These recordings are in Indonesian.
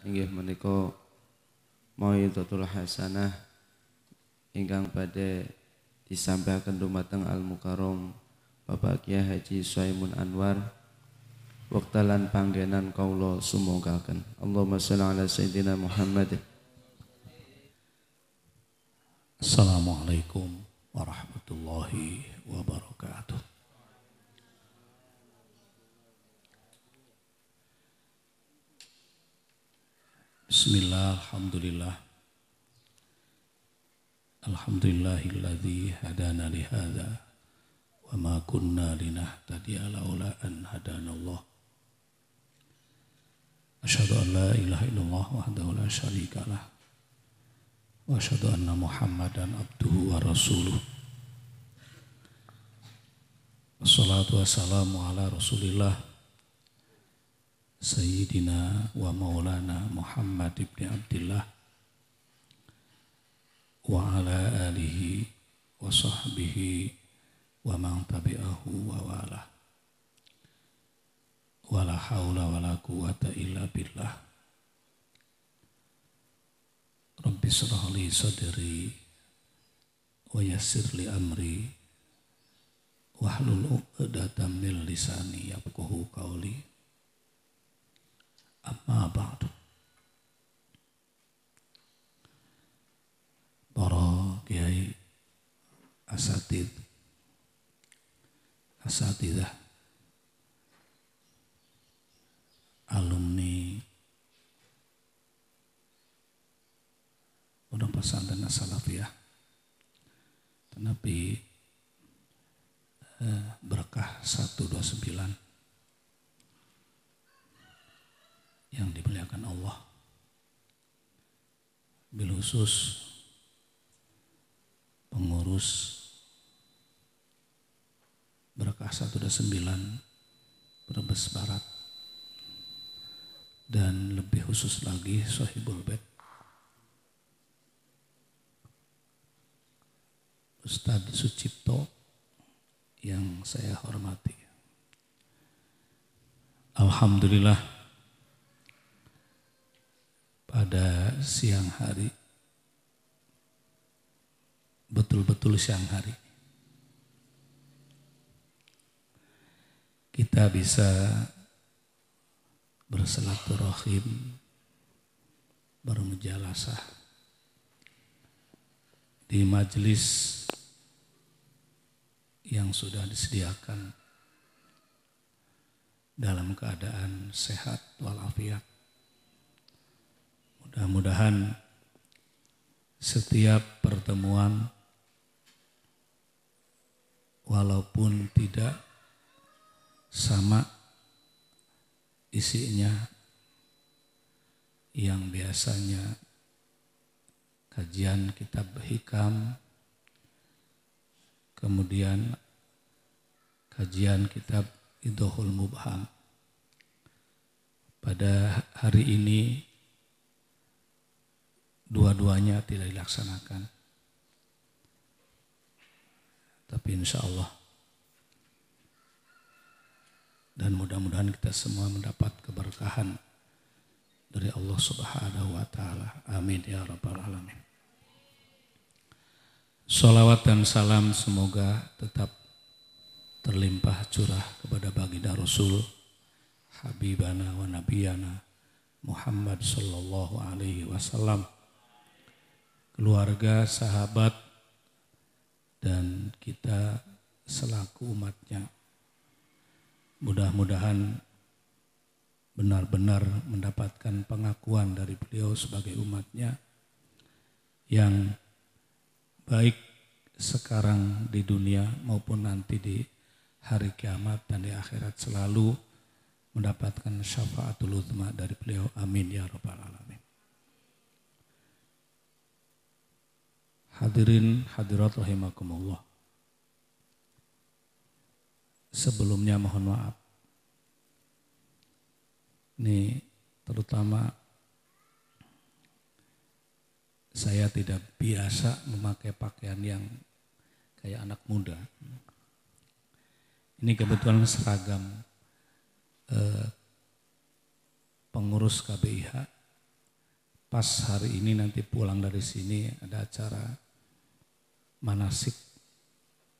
inggih menika Mau'izatul Hasanah ingkang badhe disampaikan dumateng Al-Mukarram Bapak Kyai Haji Suaimun Anwar wektalan panggenan kaula sumogaken. Allahumma shalli ala sayyidina Muhammad. Assalamualaikum warahmatullahi wabarakatuh. Bismillah, alhamdulillah. Alhamdulillahilladzi hadana li hadza wa ma kunna linahtadiya laula an hadanallah. Asyhadu an la ilaha illallah wahdahu la syarika lah. Wa asyhadu anna Muhammadan abduhu wa rasuluh. Wassalatu wassalamu ala Rasulillah Sayyidina wa maulana Muhammad ibn Abdillah wa ala alihi wa sahbihi wa man tabi'ahu wa wala. Wa la hawla wa la quwata illa billah. Rabbi shrah li sadri wa yassir li amri wahlul 'uqdatam min lisani yafqahu qawli. Amma ba'du. Para kiai asatidah alumni Pondok Pesantren As-Salafiyah Tenapi Berkah 129 yang dimuliakan Allah, bil khusus pengurus Berkah 129 Brebes Barat dan lebih khusus lagi Sohibul Bait Ustadz Sucipto yang saya hormati. Alhamdulillah pada siang hari, betul-betul siang hari, kita bisa bersilaturahim, bermujalasah di majelis yang sudah disediakan dalam keadaan sehat walafiat. Mudah-mudahan setiap pertemuan walaupun tidak sama isinya yang biasanya kajian kitab hikam, kemudian kajian kitab Idhohul Mubham, pada hari ini dua-duanya tidak dilaksanakan. Tapi insya Allah dan mudah-mudahan kita semua mendapat keberkahan dari Allah Subhanahu wa Ta'ala. Amin ya rabbal alamin. Sholawat dan salam semoga tetap terlimpah curah kepada baginda Rasul Habibana wa Nabiyana Muhammad sallallahu alaihi wasallam, keluarga, sahabat, dan kita selaku umatnya. Mudah-mudahan benar-benar mendapatkan pengakuan dari beliau sebagai umatnya yang baik sekarang di dunia maupun nanti di hari kiamat dan di akhirat selalu mendapatkan syafaatul uzma dari beliau. Amin ya rabbal alamin. Hadirin hadirat rahimakumullah. Sebelumnya mohon maaf. Ini terutama saya tidak biasa memakai pakaian yang kayak anak muda. Ini kebetulan seragam pengurus KBIH pas hari ini nanti pulang dari sini ada acara manasik,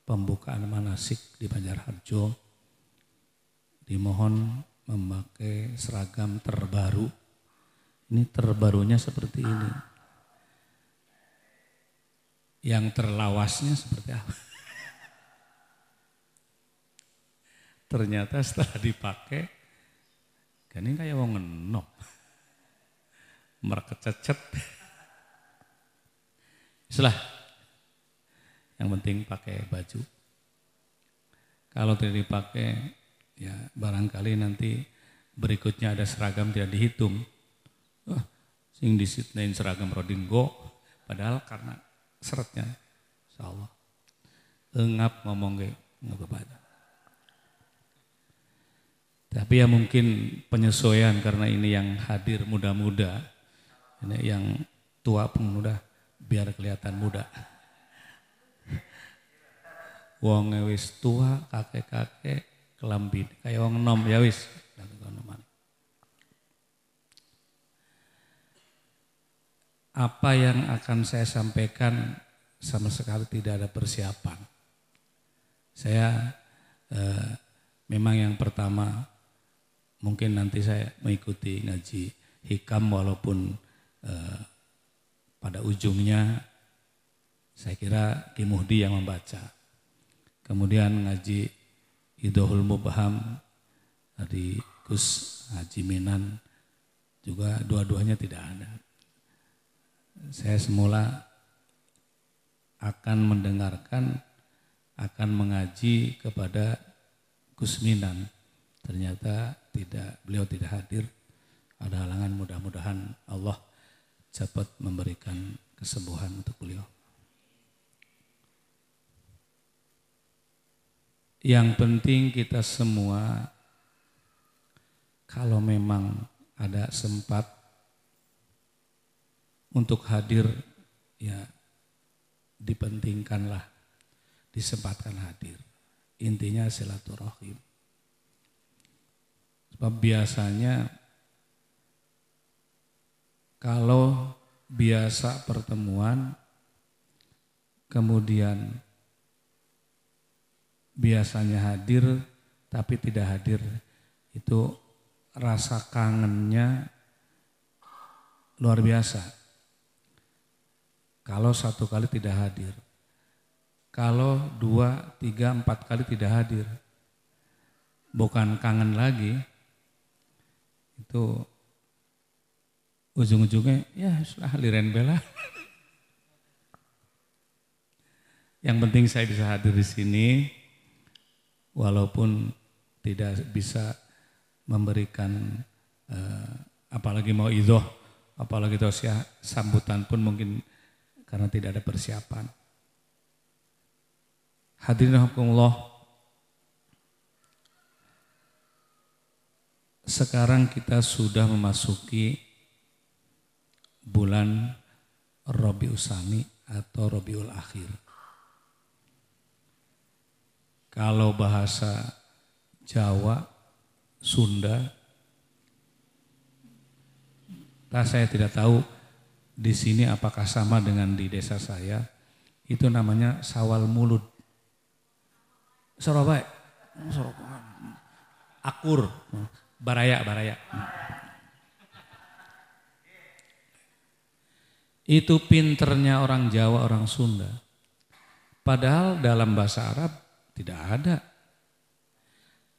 pembukaan manasik di Banjarharjo. Dimohon memakai seragam terbaru. Ini terbarunya seperti ini. Yang terlawasnya seperti apa? Ternyata setelah dipakai, kan ini kayak wong ngenok. Merkececet. Setelah, yang penting pakai baju. Kalau tidak dipakai, ya barangkali nanti berikutnya ada seragam tidak dihitung. Sing disitnain seragam Rodingo, padahal karena seretnya, insyaallah. Engap ngomong ke ngebebadan. Tapi ya mungkin penyesuaian karena ini yang hadir muda-muda, ini yang tua pun muda, biar kelihatan muda. Wong wis tua, kakek-kakek, kelambi, kayak wong enom ya wis. Apa yang akan saya sampaikan sama sekali tidak ada persiapan. Saya memang yang pertama mungkin nanti saya mengikuti ngaji hikam walaupun pada ujungnya saya kira Ki Muhdi yang membaca. Kemudian ngaji Idhohul Mubham dari Gus Haji Minan juga dua-duanya tidak ada. Saya semula akan mendengarkan, akan mengaji kepada Gus Minan. Ternyata beliau tidak hadir. Ada halangan, mudah-mudahan Allah cepat memberikan kesembuhan untuk beliau. Yang penting kita semua kalau memang ada sempat untuk hadir, ya dipentingkanlah, disempatkan hadir. Intinya silaturahim. Sebab biasanya kalau biasa pertemuan, kemudian biasanya hadir tapi tidak hadir, itu rasa kangennya luar biasa. Kalau satu kali tidak hadir, kalau 2, 3, 4 kali tidak hadir, bukan kangen lagi, itu ujung-ujungnya ya sudah liren bela. Yang penting saya bisa hadir di sini, walaupun tidak bisa memberikan apalagi mau idhoh, apalagi tausiah sambutan pun mungkin karena tidak ada persiapan. Hadirin rahimakumullah, sekarang kita sudah memasuki bulan Rabiul Tsani atau Rabiul Akhir. Kalau bahasa Jawa, Sunda, saya tidak tahu di sini apakah sama dengan di desa saya, itu namanya Sawal Mulud. Surabaya, Akur, Baraya. Itu pinternya orang Jawa, orang Sunda. Padahal dalam bahasa Arab tidak ada.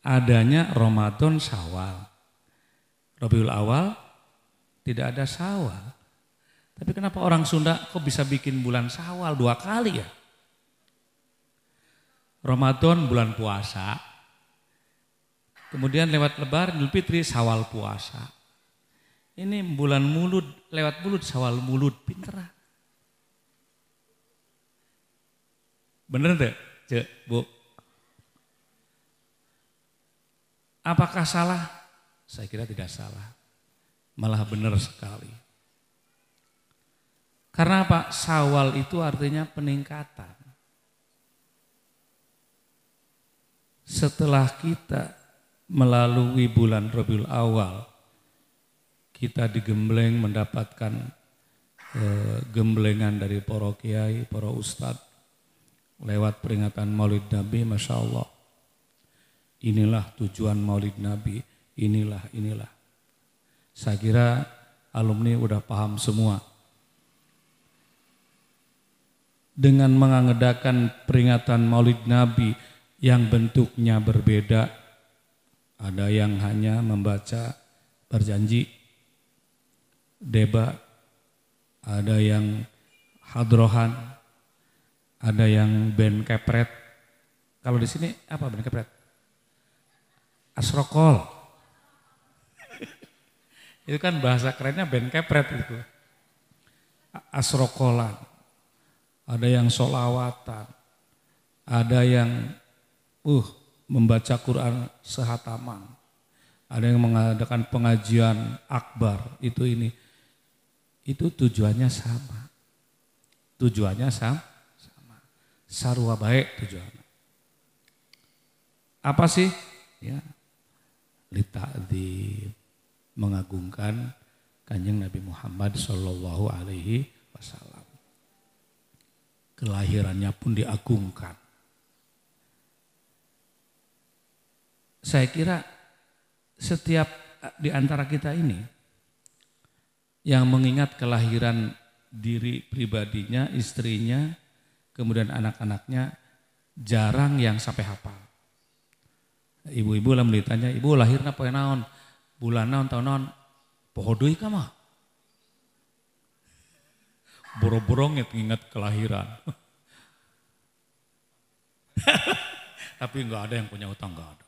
Adanya Ramadan Syawal. Rabiul Awal tidak ada Syawal. Tapi kenapa orang Sunda kok bisa bikin bulan Syawal 2 kali ya? Ramadan bulan puasa. Kemudian lewat Lebaran Idul Fitri Syawal puasa. Ini bulan mulud, lewat mulud Syawal mulud, pinter. Bener enggak, Cek, Bu? Apakah salah? Saya kira tidak salah. Malah benar sekali. Karena apa? Syawal itu artinya peningkatan. Setelah kita melalui bulan Rabiul Awal, kita digembleng mendapatkan gemblengan dari para kiai, para ustadz lewat peringatan Maulid Nabi, Masya Allah. Inilah tujuan Maulid Nabi, inilah. Saya kira alumni udah paham semua. Dengan mengadakan peringatan Maulid Nabi yang bentuknya berbeda, ada yang hanya membaca berjanji, debat, ada yang hadrohan, ada yang band kepret. Kalau di sini apa band kepret? Asrokol. Itu kan bahasa kerennya band kepret itu. Asrokolan. Ada yang sholawatan. Ada yang membaca Quran sehataman. Ada yang mengadakan pengajian akbar. Itu tujuannya sama. Tujuannya sama. Sarwa baik tujuannya. Apa sih? Ya, lita'dzim, mengagungkan Kanjeng Nabi Muhammad Shallallahu Alaihi Wasallam. Kelahirannya pun diagungkan. Saya kira setiap di antara kita ini yang mengingat kelahiran diri pribadinya, istrinya, kemudian anak-anaknya, jarang yang sampai hafal. Ibu-ibu lah ditanya, ibu lahirna poe naon? Bulan naon, tahun naon? Poho deui ka mah. Boro-boro nginget kelahiran. Tapi enggak ada yang punya utang, enggak ada.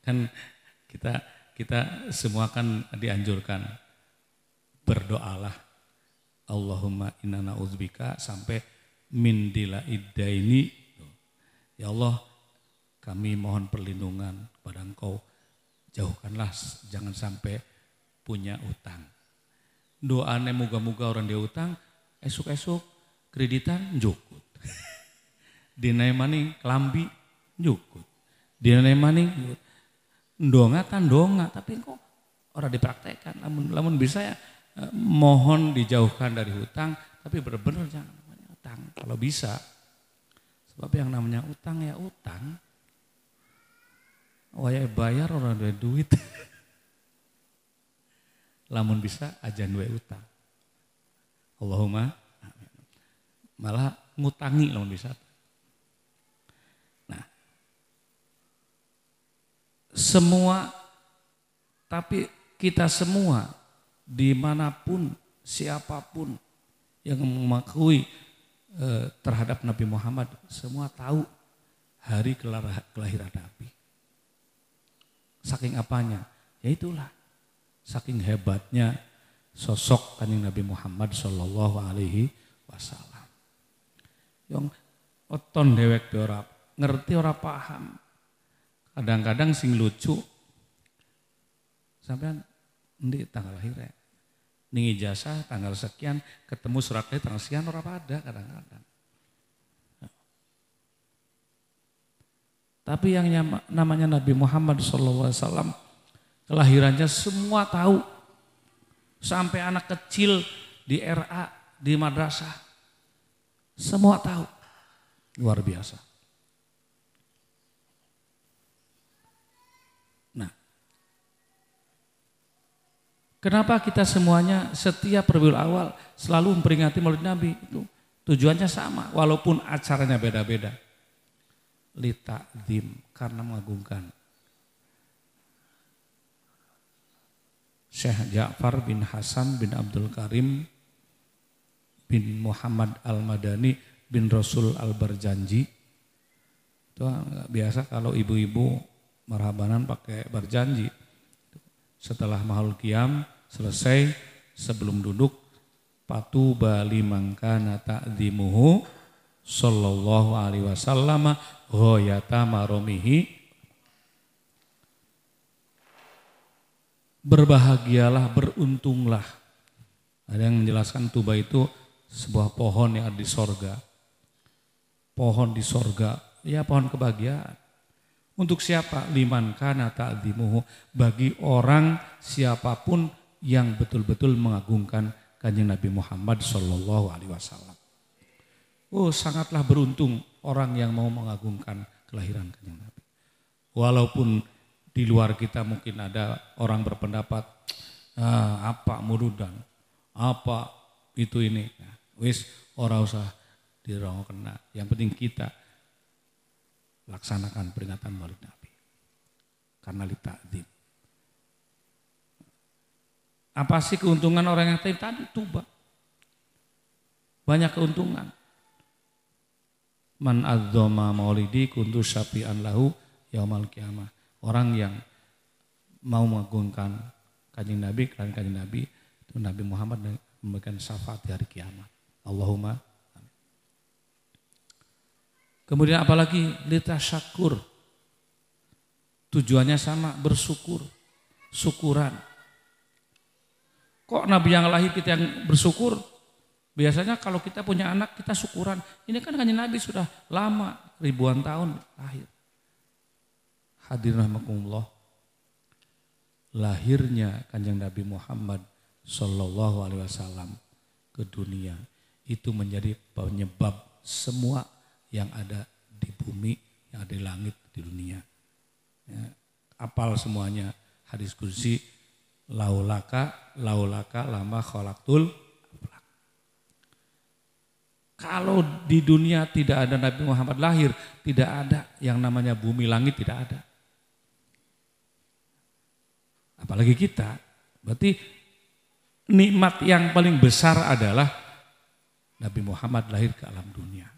Kan kita semua kan dianjurkan berdoalah. Allahumma inna na'udzubika sampai min dila'iddaini. Ya Allah, kami mohon perlindungan kepada Engkau. Jauhkanlah jangan sampai punya utang. Doane moga-moga orang dia utang, esuk-esuk kreditan njukut. Dina maning kelambi njukut. Dina maning ndongatan donga, tapi kok orang dipraktekkan. Lamun bisa ya mohon dijauhkan dari hutang, tapi benar-benar jangan namanya utang. Kalau bisa, sebab yang namanya utang ya utang. Waya bayar orang duit. Lamun bisa ajan duwe utang. Allahumma amin. Malah ngutangi lamun bisa. Nah, semua, tapi kita semua dimanapun, siapapun yang mengakui terhadap Nabi Muhammad, semua tahu hari kelahiran Nabi. Saking apanya? Ya itulah. Saking hebatnya sosok Kanjeng Nabi Muhammad Shallallahu Alaihi Wasallam. Yang oton dewek ora ngerti ora paham. Kadang-kadang sing lucu. Sampean endi tanggal lahirnya? Ning ijazah tanggal sekian, ketemu suratnya tanggal sekian ora pada kadang-kadang. Tapi yang namanya Nabi Muhammad SAW, kelahirannya semua tahu. Sampai anak kecil di RA, di madrasah, semua tahu. Luar biasa. Nah, kenapa kita semuanya setiap Rabiul Awal selalu memperingati Maulid Nabi? Itu tujuannya sama, walaupun acaranya beda-beda. Lita'dzim, karena mengagungkan. Syekh Ja'far bin Hasan bin Abdul Karim bin Muhammad Al-Madani bin Rasul Al-Barjanji. Itu biasa kalau ibu-ibu marhabanan pakai berjanji. Setelah mahal qiyam selesai, sebelum duduk, patuba liman kana ta'dzimuhu sallallahu alaihi wasallam ghayata maromihi. Berbahagialah, beruntunglah. Ada yang menjelaskan tuba itu sebuah pohon yang ada di sorga. Pohon di sorga, ya pohon kebahagiaan. Untuk siapa? Liman kana ta'dzimuhu, bagi orang siapapun yang betul-betul mengagungkan Kanjeng Nabi Muhammad Shallallahu Alaihi Wasallam. Oh, sangatlah beruntung orang yang mau mengagungkan kelahiran Kanjeng Nabi. Walaupun di luar kita mungkin ada orang berpendapat apa murudan, apa itu ini. Nah, wis ora usah dirongokna. Yang penting kita laksanakan peringatan Maulid Nabi. Karena litakdzim. Apa sih keuntungan orang yang tadi tuba? Banyak keuntungan. Man adzoma maulidi kuntu syafi'an lahu yaumal qiyamah. Orang yang mau mengagungkan Kanjeng Nabi, kelahiran Kanjeng Nabi, itu Nabi Muhammad memberikan syafaat di hari kiamat. Allahumma amin. Kemudian apalagi litasyakur. Tujuannya sama, bersyukur. Syukuran. Kok Nabi yang lahir kita yang bersyukur? Biasanya kalau kita punya anak kita syukuran. Ini kan Kanjeng Nabi sudah lama, ribuan tahun lahir. Hadirin rahimakumullah. Lahirnya Kanjeng Nabi Muhammad Sallallahu Alaihi Wasallam ke dunia itu menjadi penyebab semua yang ada di bumi, yang ada di langit, di dunia. Ya, apal semuanya hadis kursi laulaka lama khalaqtul. Kalau di dunia tidak ada Nabi Muhammad lahir, tidak ada yang namanya bumi langit, tidak ada. Apalagi kita, berarti nikmat yang paling besar adalah Nabi Muhammad lahir ke alam dunia.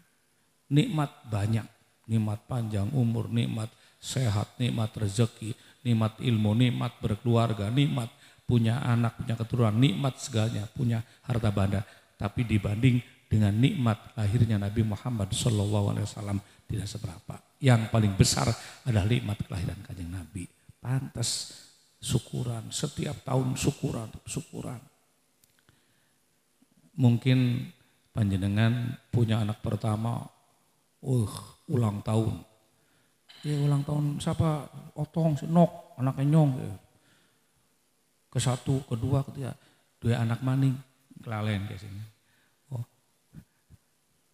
Nikmat banyak, nikmat panjang umur, nikmat sehat, nikmat rezeki, nikmat ilmu, nikmat berkeluarga, nikmat punya anak, punya keturunan, nikmat segalanya, punya harta benda. Tapi dibanding dengan nikmat lahirnya Nabi Muhammad SAW tidak seberapa. Yang paling besar adalah nikmat kelahiran Kanjeng Nabi. Pantas syukuran, setiap tahun syukuran. Mungkin panjenengan punya anak pertama, ulang tahun. Ya ulang tahun siapa? Otong, si Nok, anaknya Nyong. Ya. Ke-1, kedua, ketiga. 2 anak maning, kelalen kayak sini. Oh,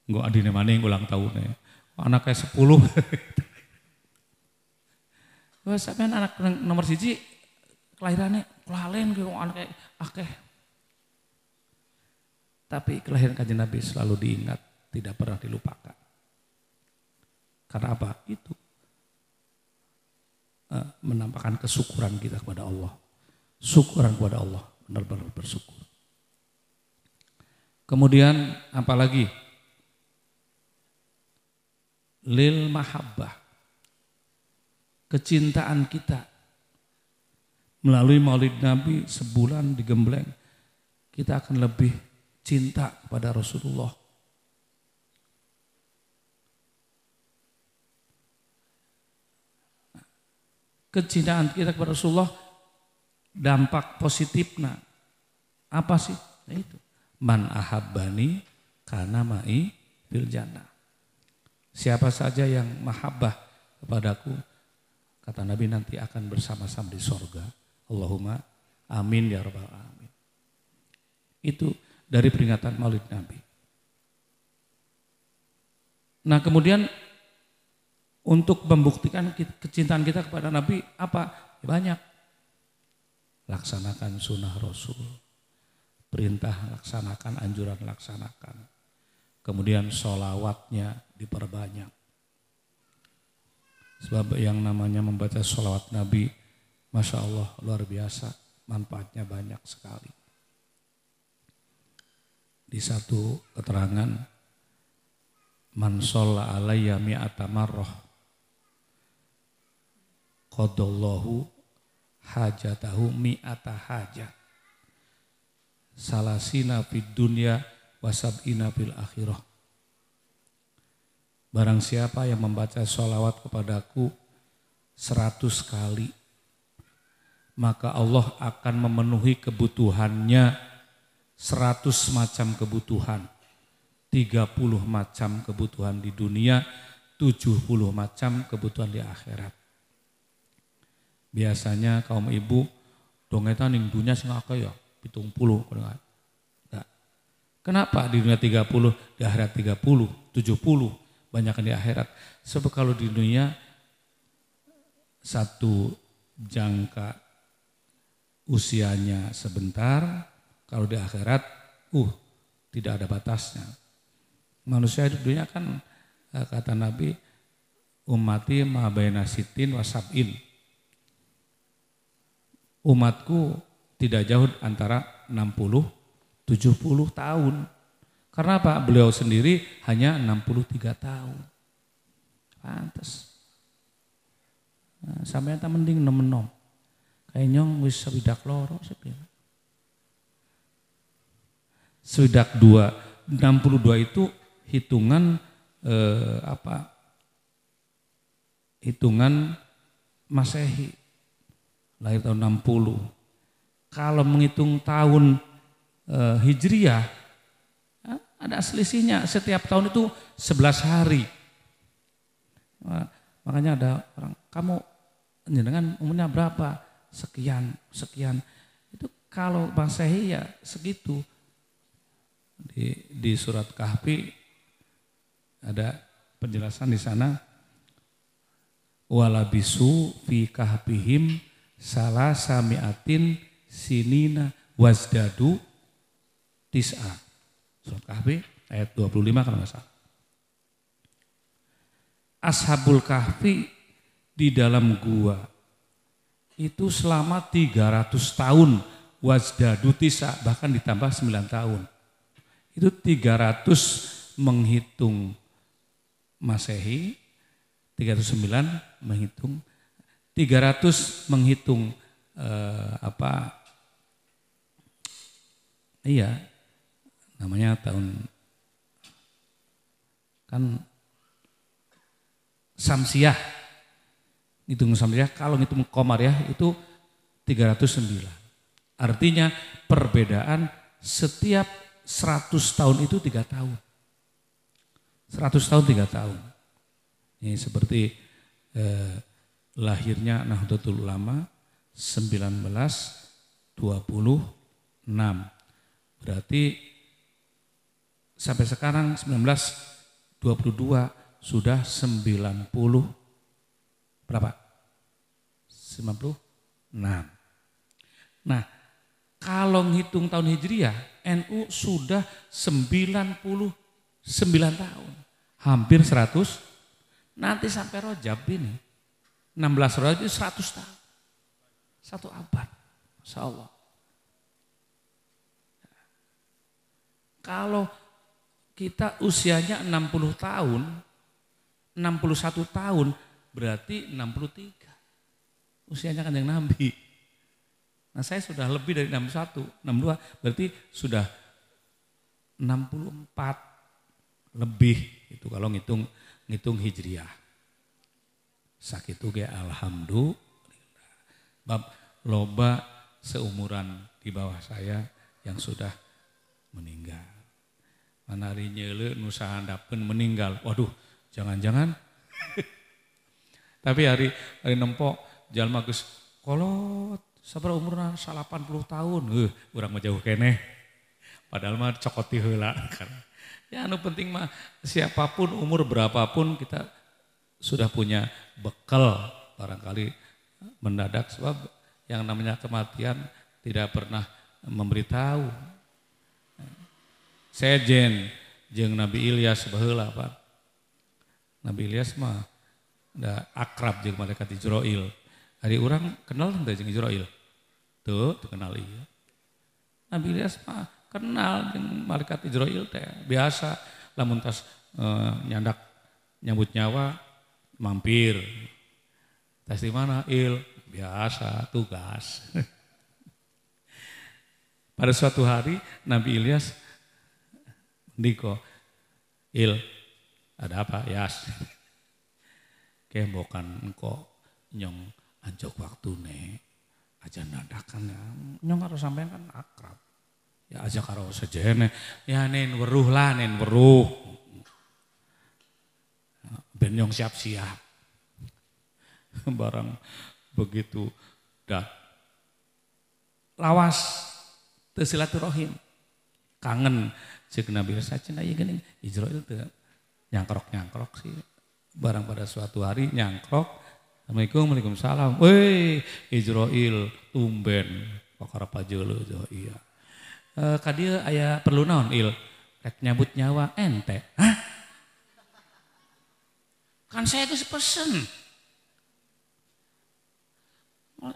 nggak adine maning ulang tahunnya. Anaknya 10. Wah, sampean anak nomor 1 kelahirannya kelalen ke anaknya akeh. Tapi kelahiran Kanjeng Nabi selalu diingat, tidak pernah dilupakan. Karena apa? Itu menampakkan kesyukuran kita kepada Allah. Syukuran kepada Allah, benar-benar bersyukur. Kemudian apalagi? Lil mahabbah. Kecintaan kita. Melalui Maulid Nabi sebulan digembleng, kita akan lebih cinta kepada Rasulullah. Kecintaan kita kepada Rasulullah, dampak positifnya apa sih? Nah itu, man ahabbani kana ma'i fil jannah. Siapa saja yang mahabbah kepadaku, kata Nabi, nanti akan bersama-sama di sorga. Allahumma amin ya rabbal alamin. Itu dari peringatan Maulid Nabi. Nah kemudian untuk membuktikan kecintaan kita kepada Nabi apa? Banyak. Laksanakan sunnah Rasul. Perintah laksanakan, anjuran laksanakan. Kemudian sholawatnya diperbanyak. Sebab yang namanya membaca sholawat Nabi, Masya Allah luar biasa, manfaatnya banyak sekali. Di satu keterangan, man sholla alayya mi'ata marrah qadallahu hajatahu mi'ata hajat salasina fid dunya wasab'ina fil akhirah. Barang siapa yang membaca sholawat kepadaku 100 kali, maka Allah akan memenuhi kebutuhannya 100 macam kebutuhan. 30 macam kebutuhan di dunia, 70 macam kebutuhan di akhirat. Biasanya kaum ibu dongetan ning dunya sing akeh ya, 70. Enggak. Kenapa di dunia 30, di akhirat 30, 70, banyak di akhirat. Sebab kalau di dunia satu jangka usianya sebentar, kalau di akhirat tidak ada batasnya. Manusia di dunia kan kata Nabi, ummati ma baina sitin wa sab'in. Umatku tidak jauh antara 60 70 tahun. Karena apa? Beliau sendiri hanya 63 tahun. Pantes. Nah, sampai tak mending nemenom. Kayak nyong wis swidak loro sebenarnya. Swidak 2, 62 itu hitungan hitungan Masehi. Lahir tahun 60. Kalau menghitung tahun Hijriyah, ada selisihnya, setiap tahun itu 11 hari. Makanya ada orang, kamu dengan umurnya berapa? Sekian. Itu kalau Masehi ya segitu. Di surat Kahfi ada penjelasan di sana. Walabisu fi kahfihim salasa mi'atin sinina wazdadu tis'a. Surat Kahfi ayat 25 kalau nggak salah. Ashabul Kahfi di dalam gua itu selama 300 tahun wazdadu tis'a, bahkan ditambah 9 tahun. Itu 300 menghitung Masehi, 309 menghitung, 300 menghitung namanya tahun kan Samsiah. Hitung Samsiah, kalau ngitung Komar ya itu 309. Artinya perbedaan setiap 100 tahun itu 3 tahun. 100 tahun 3 tahun. Ini seperti lahirnya Nahdlatul Ulama 1926. Berarti sampai sekarang 1922 sudah 90 berapa? 96. Nah, kalau ngitung tahun Hijriah, NU sudah 99 tahun. Hampir 100. Nanti sampai Rajab ini 16 Rajab itu 100 tahun. 1 abad. Masya Allah. Kalau kita usianya 60 tahun, 61 tahun, berarti 63. Usianya Kanjeng Nabi. Nah saya sudah lebih dari 61, 62, berarti sudah 64 lebih. Itu kalau ngitung Hijriah. Sakitu ge alhamdulillah. Bab loba seumuran di bawah saya yang sudah meninggal. Manari nyeuleu nu sahandapeun meninggal. Waduh, jangan-jangan. Tapi hari nempok jalma geus kolot sabaraha umurna 80 tahun. Urang mah jauh keneh. Padahal mah cokoti heula. Ya anu penting mah siapapun umur berapapun kita sudah punya bekal barangkali mendadak sebab yang namanya kematian tidak pernah memberitahu. Sejen jeung Nabi Ilyas baheula Pak. Nabi Ilyas mah da akrab jeung malaikat Jibril. Hari urang kenal teu jeung Jibril? Tuh kenal ieu. Nabi Ilyas mah kenal jeung malaikat Jibril teh. Biasa lamun tas nyandak nyambut nyawa mampir. Tas di mana? Biasa tugas. Pada suatu hari Nabi Ilyas Diko, ada apa? Yas. Kembokan engko nyong anjok waktu ne aja nadakan ya. Nyong harus sampean kan akrab. Ya aja karo sejene. Ya nen weruh lah, nen weruh. Ben nyong siap-siap. Barang begitu dah lawas teu silaturahim. Kangen ceuk Nabi Isa cenah ieu geuning Israil teu nyangkrok-nyangkrok sih. Barang pada suatu hari nyangkrok, Assalamualaikum, Waalaikumsalam. Woi, Israil tumben pakara pajeuleuh iya. Ka dieu aya perlu naon il? Rek nyabut nyawa ente. Hah? Kan saya geus pesen.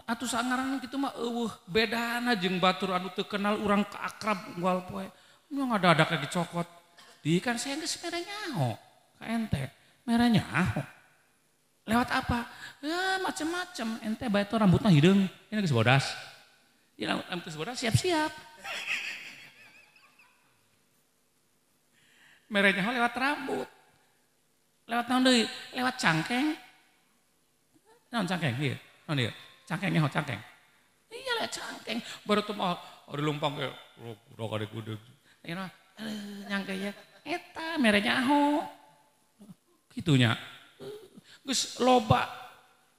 Atuh sangaran kitu mah eueuh bedana jeung batur anu teu kenal urang akrab unggal poe. Nya ngadadak lagi cokot. Di kan saya geus mere nyaho ka ente. Mere nyaho. Lewat apa? Ya macem-macem. Ente bae teh rambutna hideung, ini geus bodas. Ya rambut geus bodas siap-siap. Mere nyaho lewat rambut. Lewat naon deui? Lewat cangkeng. Naon cangkeng ieu? Naon ieu? Cangkeng nyaho cangkeng. Iya lah cangkeng. Baru tuh mah ada lumpang ke udah kade kudu. Ayeuna nyangke ya eta mere nyaho. Kitunya. Geus loba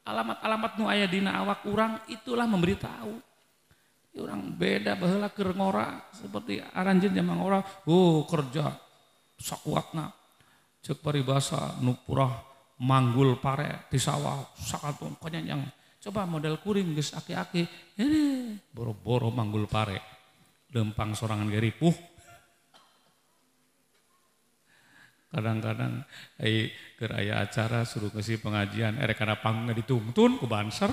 alamat-alamat nu aya dina awak urang itulah memberitahu. Urang beda baheula keur ngora seperti aranjeun zaman ngora. Kerja sakuatna. Ceuk paribasa nu purah manggul pare di sawah sakatun konyang. Coba model kuring geus aki-aki, boro-boro manggul pare, lempang sorangan geripuh. Kadang-kadang keur aya acara suruh ngeusi pengajian, erek kana panggungna ditungtun ku banser,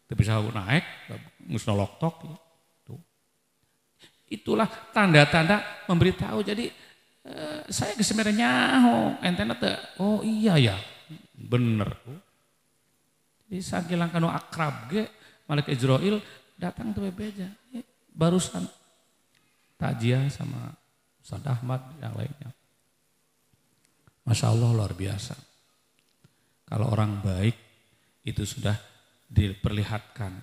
teu bisa naek, geus nolok tok. Itulah tanda-tanda memberitahu. Jadi saya geus mere nyaho, entena teu. Oh iya ya, bener. Di sakilang kanu akrab ge Malik Israil datang tuh bebeja. Barusan takjiah sama Ustaz Ahmad yang lainnya. Masya Allah luar biasa. Kalau orang baik itu sudah diperlihatkan.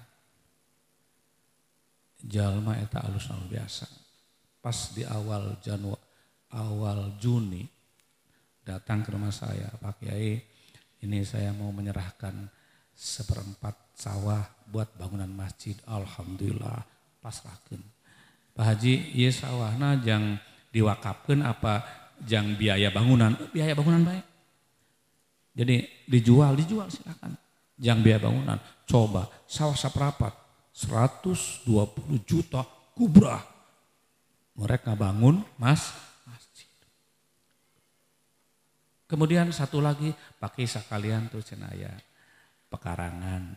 Jalma eta alus luar biasa. Pas di awal Juni datang ke rumah saya, Pak Kiai, ini saya mau menyerahkan 1/4 sawah buat bangunan masjid. Alhamdulillah pasrahkeun. Pak Haji, ieu sawahna jang diwakafkeun apa jang biaya bangunan? Biaya bangunan baik. Jadi dijual silakan. Jang biaya bangunan. Coba sawah saperapat 120 juta kubrah. Mereka bangun masjid. Kemudian satu lagi pakai sekalian tuh cenaya pekarangan,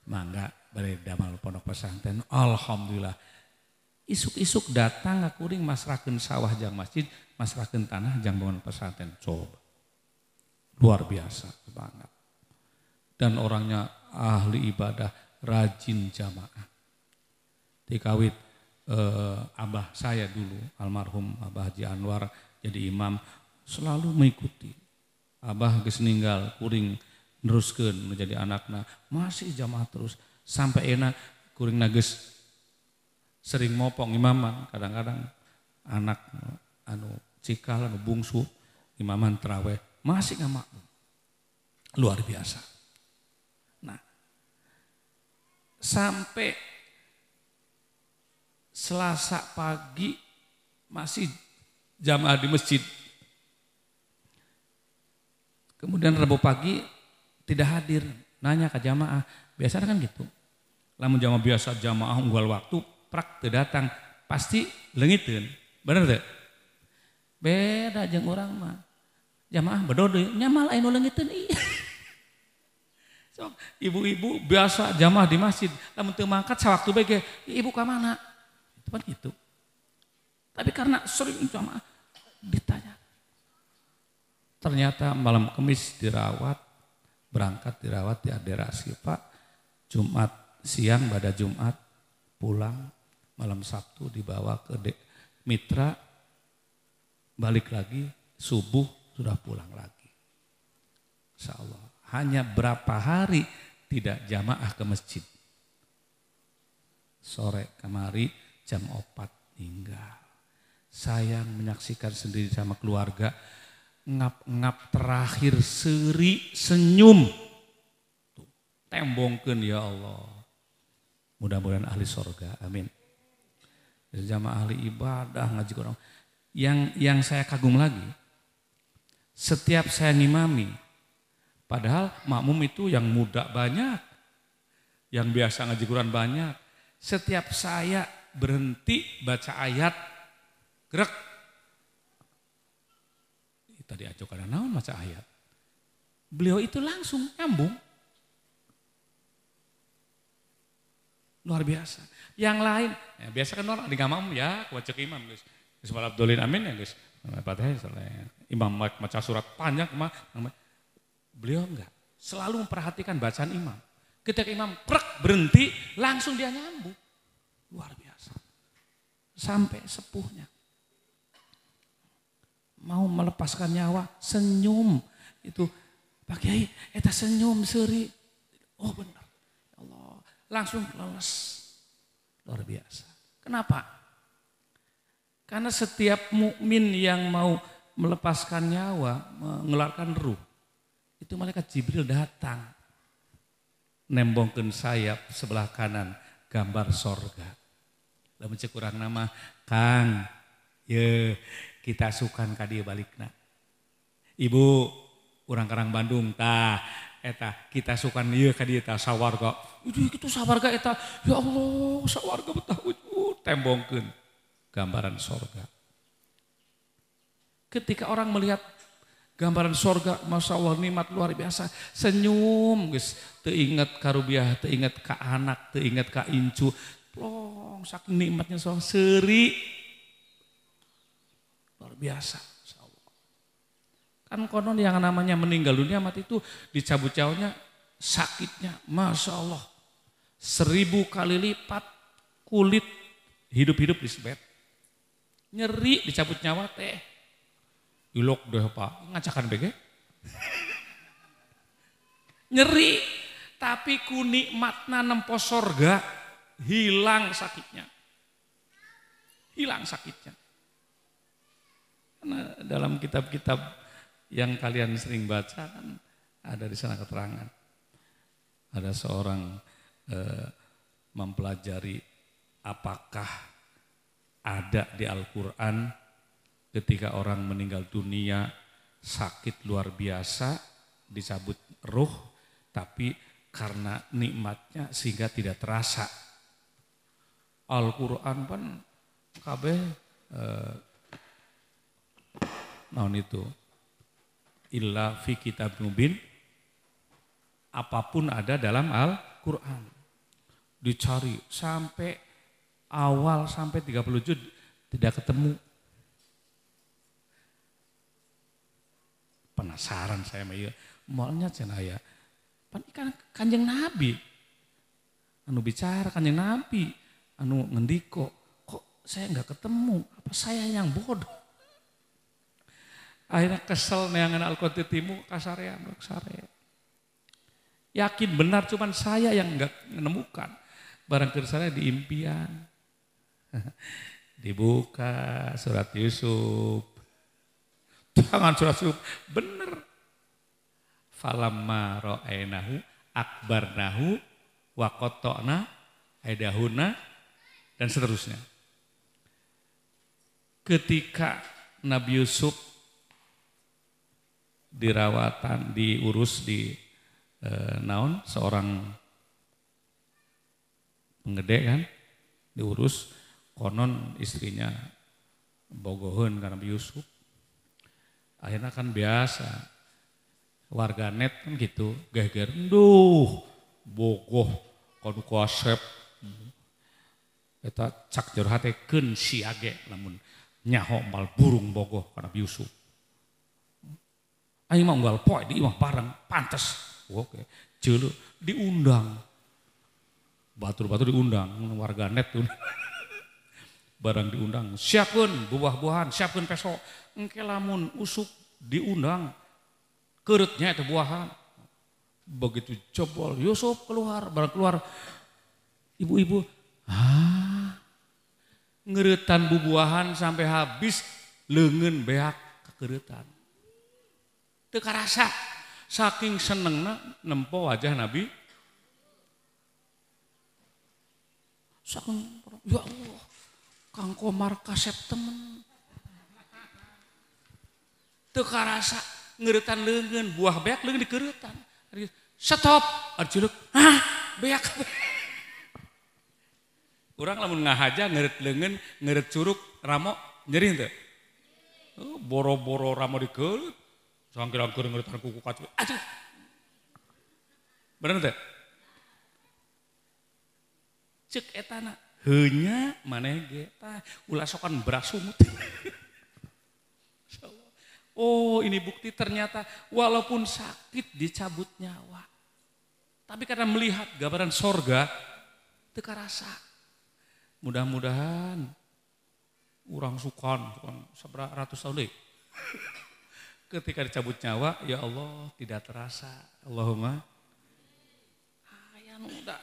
mangga bari damal pondok pesantren. Alhamdulillah. Isuk-isuk datang ngakuring masrahkeun sawah jang masjid, masrahkeun tanah jang bangun pesantren. Coba. Luar biasa banget. Dan orangnya ahli ibadah, rajin jamaah. Dikawit abah saya dulu, almarhum Abah Haji Anwar jadi imam, selalu mengikuti. Abah geus ninggal kuring neruskeun menjadi anakna masih jamaah terus sampai enak kuring nages sering mopong imaman. Kadang-kadang anak anu cikal anu bungsu imaman tarawih masih ngamak luar biasa. Nah sampai Selasa pagi masih jamaah di masjid, kemudian Rabu pagi tidak hadir, nanya ke jamaah. Biasanya kan gitu. Lamun jamaah biasa jamaah unggal waktu, prak teu datang, pasti leungiteun. Bener teu? Beda jeung urang mah. Jamaah bedode, nya malah anu leungiteun ieu. So, ibu-ibu biasa jamaah di masjid, lamun teu mangkat sawaktu bae ge, ibu ka mana? Itu kan gitu. Tapi karena sering jamaah ditanya. Ternyata malam Kamis berangkat dirawat di Aderasi Pak. Jumat siang pada Jumat pulang, malam Sabtu dibawa ke Mitra, balik lagi subuh sudah pulang lagi. Insya Allah hanya berapa hari tidak jamaah ke masjid. Sore kemari jam 4 tinggal. Sayang menyaksikan sendiri sama keluarga. Ngap-ngap terakhir seri senyum. Tembongkeun ya Allah. Mudah-mudahan ahli sorga, amin. jamaah ahli ibadah, ngaji Quran. Yang saya kagum lagi, setiap saya ngimami, padahal makmum itu yang muda banyak, yang biasa ngaji Quran banyak. Setiap saya berhenti baca ayat, gerak. Tadi aja karena naon baca ayat. Beliau itu langsung nyambung. Luar biasa. Yang lain, ya biasa kan orang di gamam ya, baca ke imam guys. Bismillah Abdulin amin ya guys. Imam baca surat panjang mah. Beliau enggak. Selalu memperhatikan bacaan imam. Ketika imam berhenti, langsung dia nyambung. Luar biasa. Sampai sepuhnya. Mau melepaskan nyawa, senyum. Itu Pak Kiai, eta senyum seri. Oh benar. Ya Allah, langsung leles. Luar biasa. Kenapa? Karena setiap mukmin yang mau melepaskan nyawa, mengeluarkan ruh, itu malaikat Jibril datang. Nembongkeun sayap sebelah kanan, gambar sorga. Lamun cek urang nama, Kang, ye kita sukan ka dieu balikna. Ibu, urang Karang Bandung tah eta kita sukan ieu ka dieu tah sawarga. Itu sawarga eta. Ya Allah, sawarga betah wujud tembongkeun gambaran sorga. Ketika orang melihat gambaran sorga, Masya Allah nikmat luar biasa. Senyum, guys. Teu inget ka rubiah, teu inget ka anak, teu inget ka incu. Plong, saking nikmatnya soal seri. Luar biasa. Kan konon yang namanya meninggal dunia mati itu dicabut nyawanya sakitnya. Masya Allah. 1000 kali lipat kulit hidup-hidup disebet. Nyeri dicabut nyawa teh. Ilok deh Pak, ngacakan bege. Nyeri, tapi ku nikmatna nempo sorga, hilang sakitnya. Hilang sakitnya. Karena dalam kitab-kitab yang kalian sering baca kan ada di sana keterangan. Ada seorang mempelajari apakah ada di Al-Quran ketika orang meninggal dunia sakit luar biasa, dicabut ruh, tapi karena nikmatnya sehingga tidak terasa. Al-Quran kan kabeh naon itu illa fi kitab mubin, apapun ada dalam Al-Quran. Dicari sampai awal sampai 30 juz tidak ketemu. Penasaran saya mah ieu. Moalnya cenah aya. Pan kan Kanjeng Nabi. Anu bicara Kanjeng Nabi, anu ngendiko, kok saya enggak ketemu? Apa saya yang bodoh? Akhirnya kesel neangan Al-Qur'an timu kasarean. Yakin benar cuman saya yang enggak menemukan. Barang kersana di impian. Dibuka surat Yusuf. Jangan surat Yusuf. Bener. Falamma ra'ainahu akbarnahu wa qatta'na aidahuna dan seterusnya. Ketika Nabi Yusuf dirawatan, diurus di naon seorang penggede kan, diurus, konon istrinya bogoheun karena Nabi Yusuf. Akhirnya kan biasa, warga net kan gitu, geger, duh, bogoh, kodu kuasep. Eta cak jero hate keun siage lamun nyaho mal burung bogoh karena Nabi Yusuf. Aing mah unggal poe di imah bareng, pantes. Oke, ceuleuh diundang. Batur-batur diundang, warga net tuh. Barang diundang, siapkeun buah-buahan, siapkeun peso. Engke lamun usuk diundang, keurutnya itu buahan. Begitu jebol, Yusuf keluar, barang keluar. Ibu-ibu, ngeuretan bubuahan sampai habis, leungeun beak kekeuretan. Teu karasa, saking senengna nempo wajah Nabi. Saking, ya Allah, Kang Komar kasep temen. Teu karasa ngeuretan leungeun, buah beak leungeun dikeuretan. Stop, arjuluk. Hah, beak. Urang lamun ngahaja ngeureut leungeun, ngeureut curug, ramo nyeri henteu? Boro-boro ramo dikeureut. Sangkira-kira ngeuretan kuku kacu. Aduh. Bener teh? Cek etana heunya maneh ge tah ulah sokan beras sumut. Oh, ini bukti ternyata walaupun sakit dicabut nyawa. Tapi karena melihat gambaran sorga teu karasa. Mudah-mudahan urang sukan sabaraha ratus tahun deui. Ketika dicabut nyawa, ya Allah tidak terasa. Allahumma udah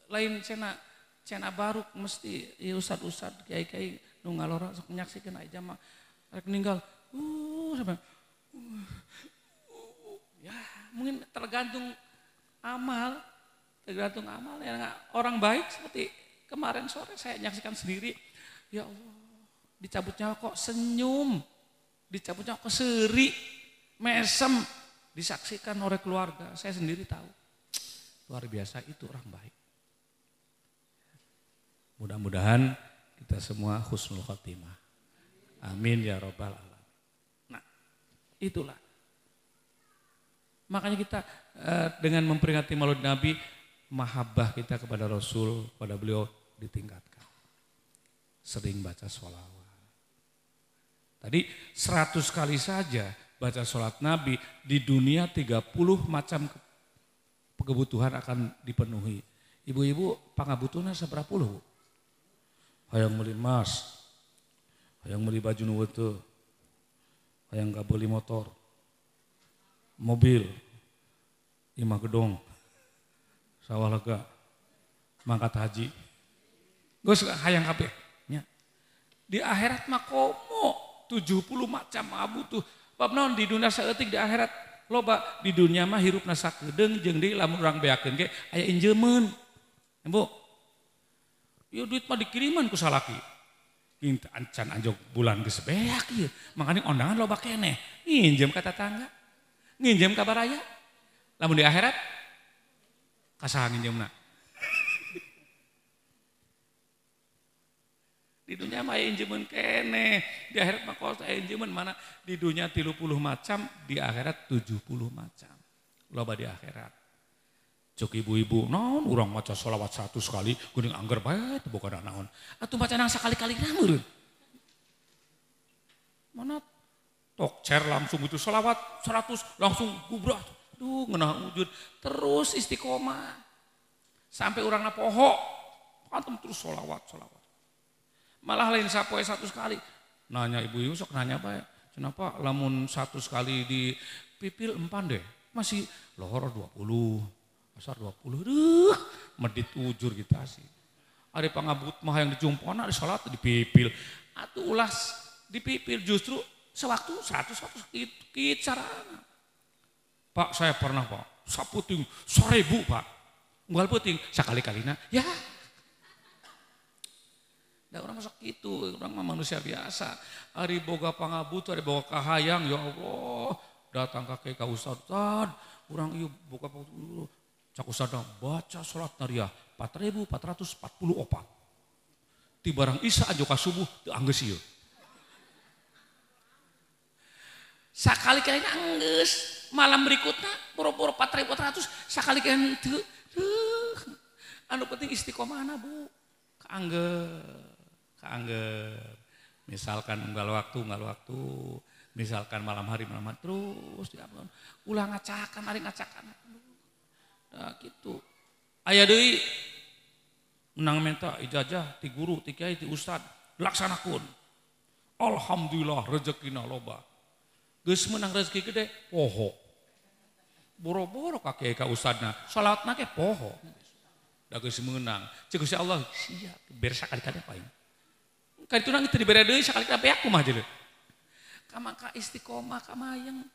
lain cena baruk mesti ya ustad kiai-kiai nu ngalora sok nyaksikeun aya jamaah rek ninggal sampai ya mungkin tergantung amal ya orang baik seperti kemarin sore saya nyaksikan sendiri ya Allah dicabut nyawa kok senyum dicabut nyawa kok seri mesem disaksikan oleh keluarga saya sendiri tahu. Luar biasa itu orang baik. Mudah-mudahan kita semua husnul khotimah. Amin ya rabbal alamin. Nah, itulah. Makanya kita dengan memperingati Maulid Nabi, mahabbah kita kepada Rasul, pada beliau ditingkatkan. Sering baca sholawat. Tadi 100 kali saja baca sholat Nabi, di dunia 30 macam kebutuhan akan dipenuhi. Ibu-ibu pangabutuhna saberapa puluh? Hayang meuli emas, hayang meuli baju nu weuteul, hayang gabeuli motor, mobil, imah gedong, sawah lega, mangkat haji. Geus hayang kabeh nya. Di akhirat mah komo 70 macam abutuh. Bab naon di dunia saeutik di akhirat loba di dunia mah hirupna sakedeung jeung deui lamun urang beakeun ge aya injeumeun. Bu. Ieu duit mah dikiriman ku salaki. Kintu ancan anjog bulan geus beak ieu. Makanya ondangan loba keneh. Nginjem ka tetangga. Nginjem ka baraya. Lamun di akhirat kasaha nginjemna. Di dunia mah aya injeumeun keneh. Di akhirat mah kos aya injeumeun mana di dunia 30 macam, di akhirat 70 macam. Loba di akhirat. Cuk ibu-ibu, naon urang maca sholawat 100 kali, geuning angger bae teu boga naon. Atuh maca nang sakali-kali meureun. Mana tok cer langsung itu sholawat 100 langsung gubrah. Duh ngeunah wujud terus istiqomah. Sampai urangna poho, antum terus sholawat. Malah lain sapoe 100 kali. Nanya ibu-ibu sok nanya bae. Kenapa lamun 100 kali dipipil empan deh. Masih lohor 20. Asar 20, medit ujur kita sih. Ada pangabut mah yang dijumpona di salat dipipil. Atuh ulas dipipil justru sewaktu 100 gitu carana. Pak saya pernah Pak, saputing 1000 Pak. Unggal puting sakali-kalina ya. Da orang masuk gitu, orang mah manusia biasa. Ari boga pangabut, ari boga kahayang ya Allah. Datang ka ustad, urang ieu boga cak usada baca sholat nariah 4.444. Ti barang isya aja ka subuh teu anggeus ieu. Sakali-kali anggeus, malam berikutnya boro-boro 4.400 sakali-kali teu. Anu penting istiqomahna Bu. Kaangger. Misalkan unggal waktu, misalkan malam hari terus diapun. Ulah ngacakan, ari ngacakan. Nah, gitu. Aya deui menang minta ijazah ti guru, ti kiai, ti ustad, laksanakeun. Alhamdulillah rezekina loba. Geus menang rezeki gede, poho. Boro-boro ka kiai ka ustadna, salatna ge poho. Da geus meunang, ceuk Gusti Allah, sia beres sakali-kali paing. Kaditu nang teu dibere deui sakali-kali beak kumaha jeung. Ka mangka istiqomah ka mayeng.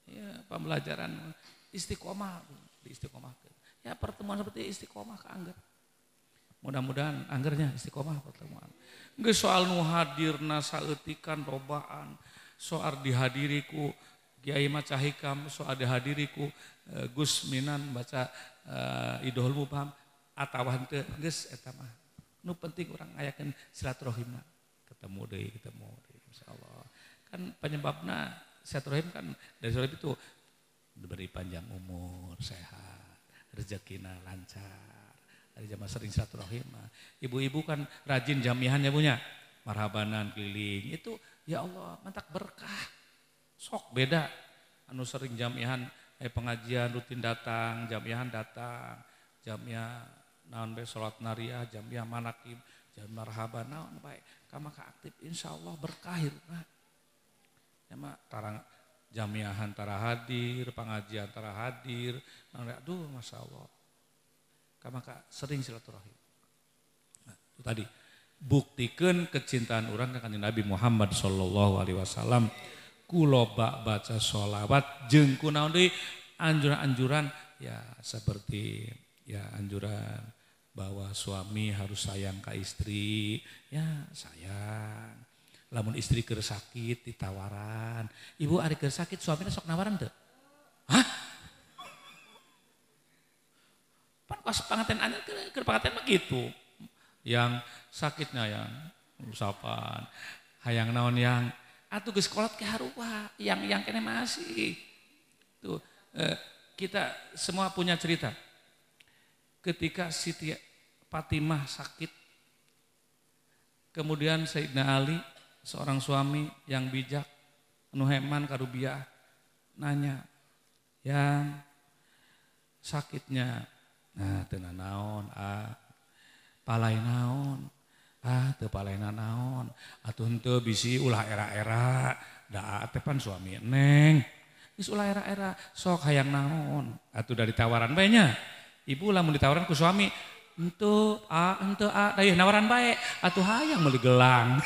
Ya, pembelajaran istiqomah, diistiqomahkeun. Ya pertemuan seperti istiqomah keanggap. Mudah-mudahan anggernya istiqomah pertemuan. Geus soal nu hadirna saeutikan robaan, soal dihadiriku Kiai Maca Hikam, soal dihadiriku Gus Minan baca Idhul Mubham atawa henteu geus eta mah. Nu penting urang ngayakeun silaturahimna. Ketemu deui insyaallah. Kan penyebabna silaturahim kan dari silaturahim itu diberi panjang umur, sehat, rezekina lancar. Dari zaman sering silaturahim. Ibu-ibu kan rajin jamihan ya punya. Marhabanan keliling. Itu ya Allah mantak berkah. Sok beda. Anu sering jamihan pengajian rutin datang. Jamihan datang. Jamiah naon bae salat nariyah. Jamiah manakib. Jamiah marhaban naon bae. Kamaka aktif insyaallah berkah hirupna. Ya mah tarang jamiahan tara hadir. Pengajian tara hadir. Aduh Masya Allah. Maka sering silaturahim. Nah, itu tadi buktikan kecintaan orang ke kanjeng Nabi Muhammad sallallahu alaihi wasallam. Kuloba baca sholawat jeung kunaon deui anjuran-anjuran ya seperti ya anjuran bahwa suami harus sayang ke istri, ya sayang. Lamun istri keur sakit ditawaran. Ibu ari keur sakit suamina sok nawaran teu? Hah? Pas panganten anyar keur panganten mah gitu. Yang sakitnya yang usapan, hayang naon yang atuh geus kolot ke harupa, yang kene masih. Tuh, kita semua punya cerita. Ketika Siti Fatimah sakit, kemudian Sayyidina Ali, seorang suami yang bijak, anu heman karubiah, nanya, yang sakitnya nah teu naon palai naon teu palaina naon atuh henteu bisi ulah era-era da teh pan suami neng geus ulah era-era sok hayang naon atuh dari tawaran bae nya ibu lamun ditawaran ku suami henteu dayeuh nawaran bae atuh hayang meuli gelang.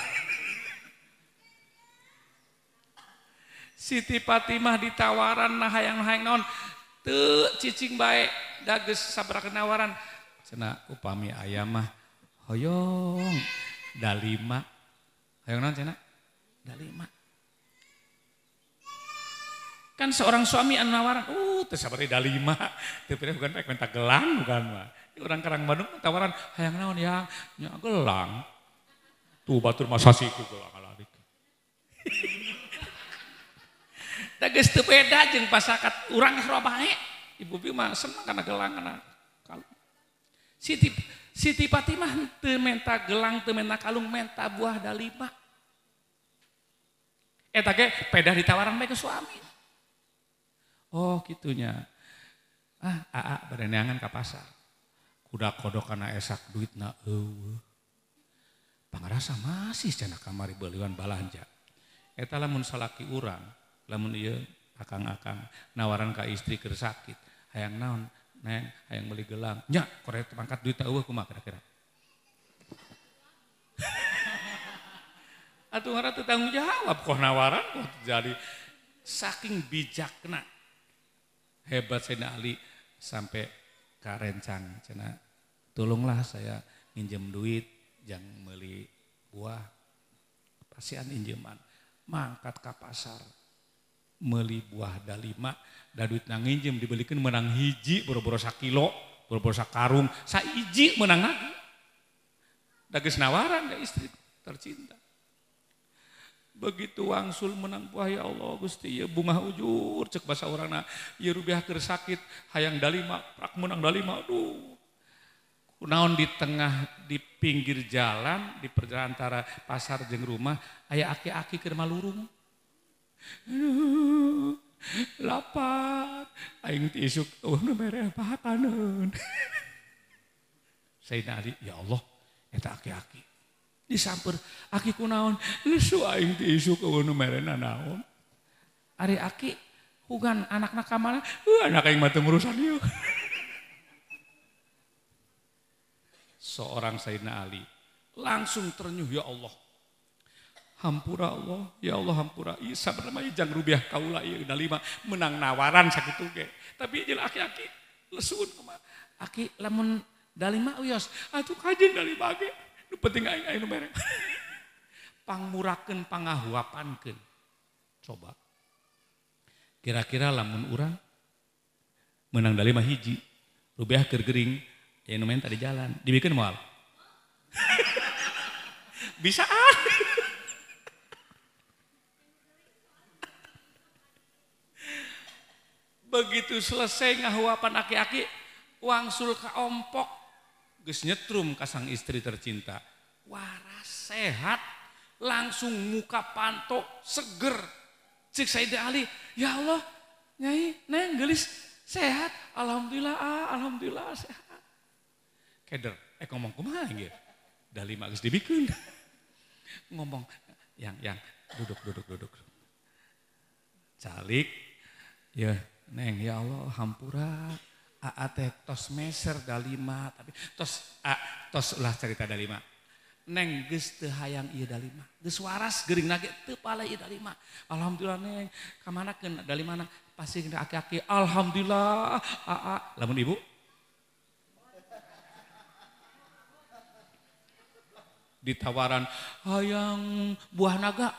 Siti Fatimah ditawaran nah hayang naon teu cicing bae da geus sabaraha nawaran cenah upami aya mah hoyong dalima hoyong naon cenah dalima kan seorang suami anu nawaran teu sabari dalima teu pira bukan rek minta gelang bukan mah urang Karang Bandung tawaran hayang naon yang nya gelang tuh batur mah sasiku gelang aladik. Da geus teu beda jeung pasakat urang sarua bae. Ibu mah senang karena gelang kana kalung. Siti Fatimah teu menta gelang, teu menta kalung, menta buah dalima. Eta ge pedah ditawaran bae ke suami. Oh kitunya. Bade neangan ka pasar. Kuda kodok kana esak duitna eueuh. Pangarasa masih cenah kamari beuleuan balanja. Eta lamun salaki urang, lamun ieu akang-akang nawaran ka istri keur sakit, hayang naon? Neng, hayang beli gelang. Nya, korek mangkat duit eueuh kumaha kira-kira. Atuh ngaran teu tanggung jawab kok nawaran kok jadi saking bijakna. Hebat Sayyidina Ali sampai ka rencang cenah. Tolonglah saya minjem duit jang meuli buah. Pasian injeman. Mangkat ka pasar. Meuli buah dalima da duit na nginjem dibelikeun menang hiji boro-boro sakilo boro-boro sakarung saiji menang lagi da geus nawaran ka istri tercinta begitu wangsul menang buah ya Allah Gusti ieu bunga ujur cek basa urangna ieu rubiah keur sakit hayang dalima prak menang dalima aduh kunaon di tengah di pinggir jalan di perjalanan antara pasar jeung rumah aya aki-aki keur malurung. Lapar aing ti isuk nu mere pahakaneun. Sayyidina Ali ya Allah eta aki-aki disamper aki kunaon lesu aing ti isuk nu mere naon ari aki hugan anakna ka mana anak aing mah teu ngurusan ieu. Seorang Sayyidina Ali langsung ternyuh ya Allah hampura Allah, ya Allah hampura. Iya sabarna jang rubiah kaula ieu dalima menang nawaran sakitu ge. Tapi jeung aki-aki lesun kumaha. Aki lamun Dalima uyos, atuh kajen dalima ge. Nu penting aing nu merek. Pangmurakeun pangahuapankeun. Coba. Kira-kira lamun urang menang dalima hiji, rupiah keur gering, aya nu main tadi jalan, dibikeun moal. Bisa Begitu selesai ngahuapan aki-aki, wangsul ka ompok, geus nyetrum ka sang istri tercinta. Waras sehat, langsung muka panto seger. Cik Sayyidina Ali, ya Allah, Nyai, Neng gelis sehat, alhamdulillah sehat. Keder, ngomong kumaha ieu? Dalima geus dibikeun. Ngomong, yang duduk. Calik, ya Neng, ya Allah hampura, teh tos meser dalima, tapi tos ulah cerita dalima. Neng geus teu hayang ieu dalima, geus waras geuring nage teu pale ieu dalima. Alhamdulillah Neng, ka manakeun dalimana? Pasti aki-aki, alhamdulillah. Lamun ibu? Ditawaran, hayang buah naga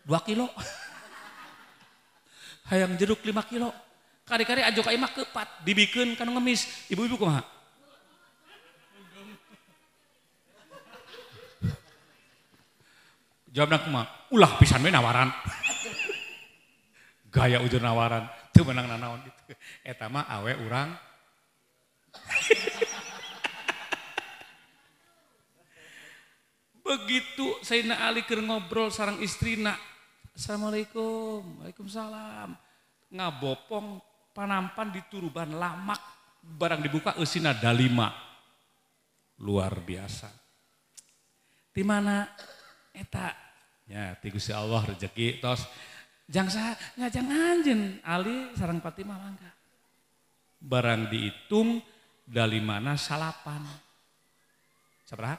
2 kilo. Hayang jeruk 5 kilo. Kari-kari ajo ka imah kepat, dibikeun kanu ngemis. Ibu-ibu kumaha? Jawabna kumaha? Ulah pisan we nawaran. Gaya ujur nawaran, teu meunang nanaon gitu. Eta mah awe urang. Begitu Sayyidina Ali keur ngobrol sareng istrina. Assalamualaikum, waalaikumsalam. Ngabopong panampan di turuban lamak, barang dibuka eusina dalima. Luar biasa. Di mana eta? Ya, ti Gusti Allah rezeki tos. Jang anjeun Ali sareng Fatimah mangga. Barang dihitung dalimana salapan. Sabaraha?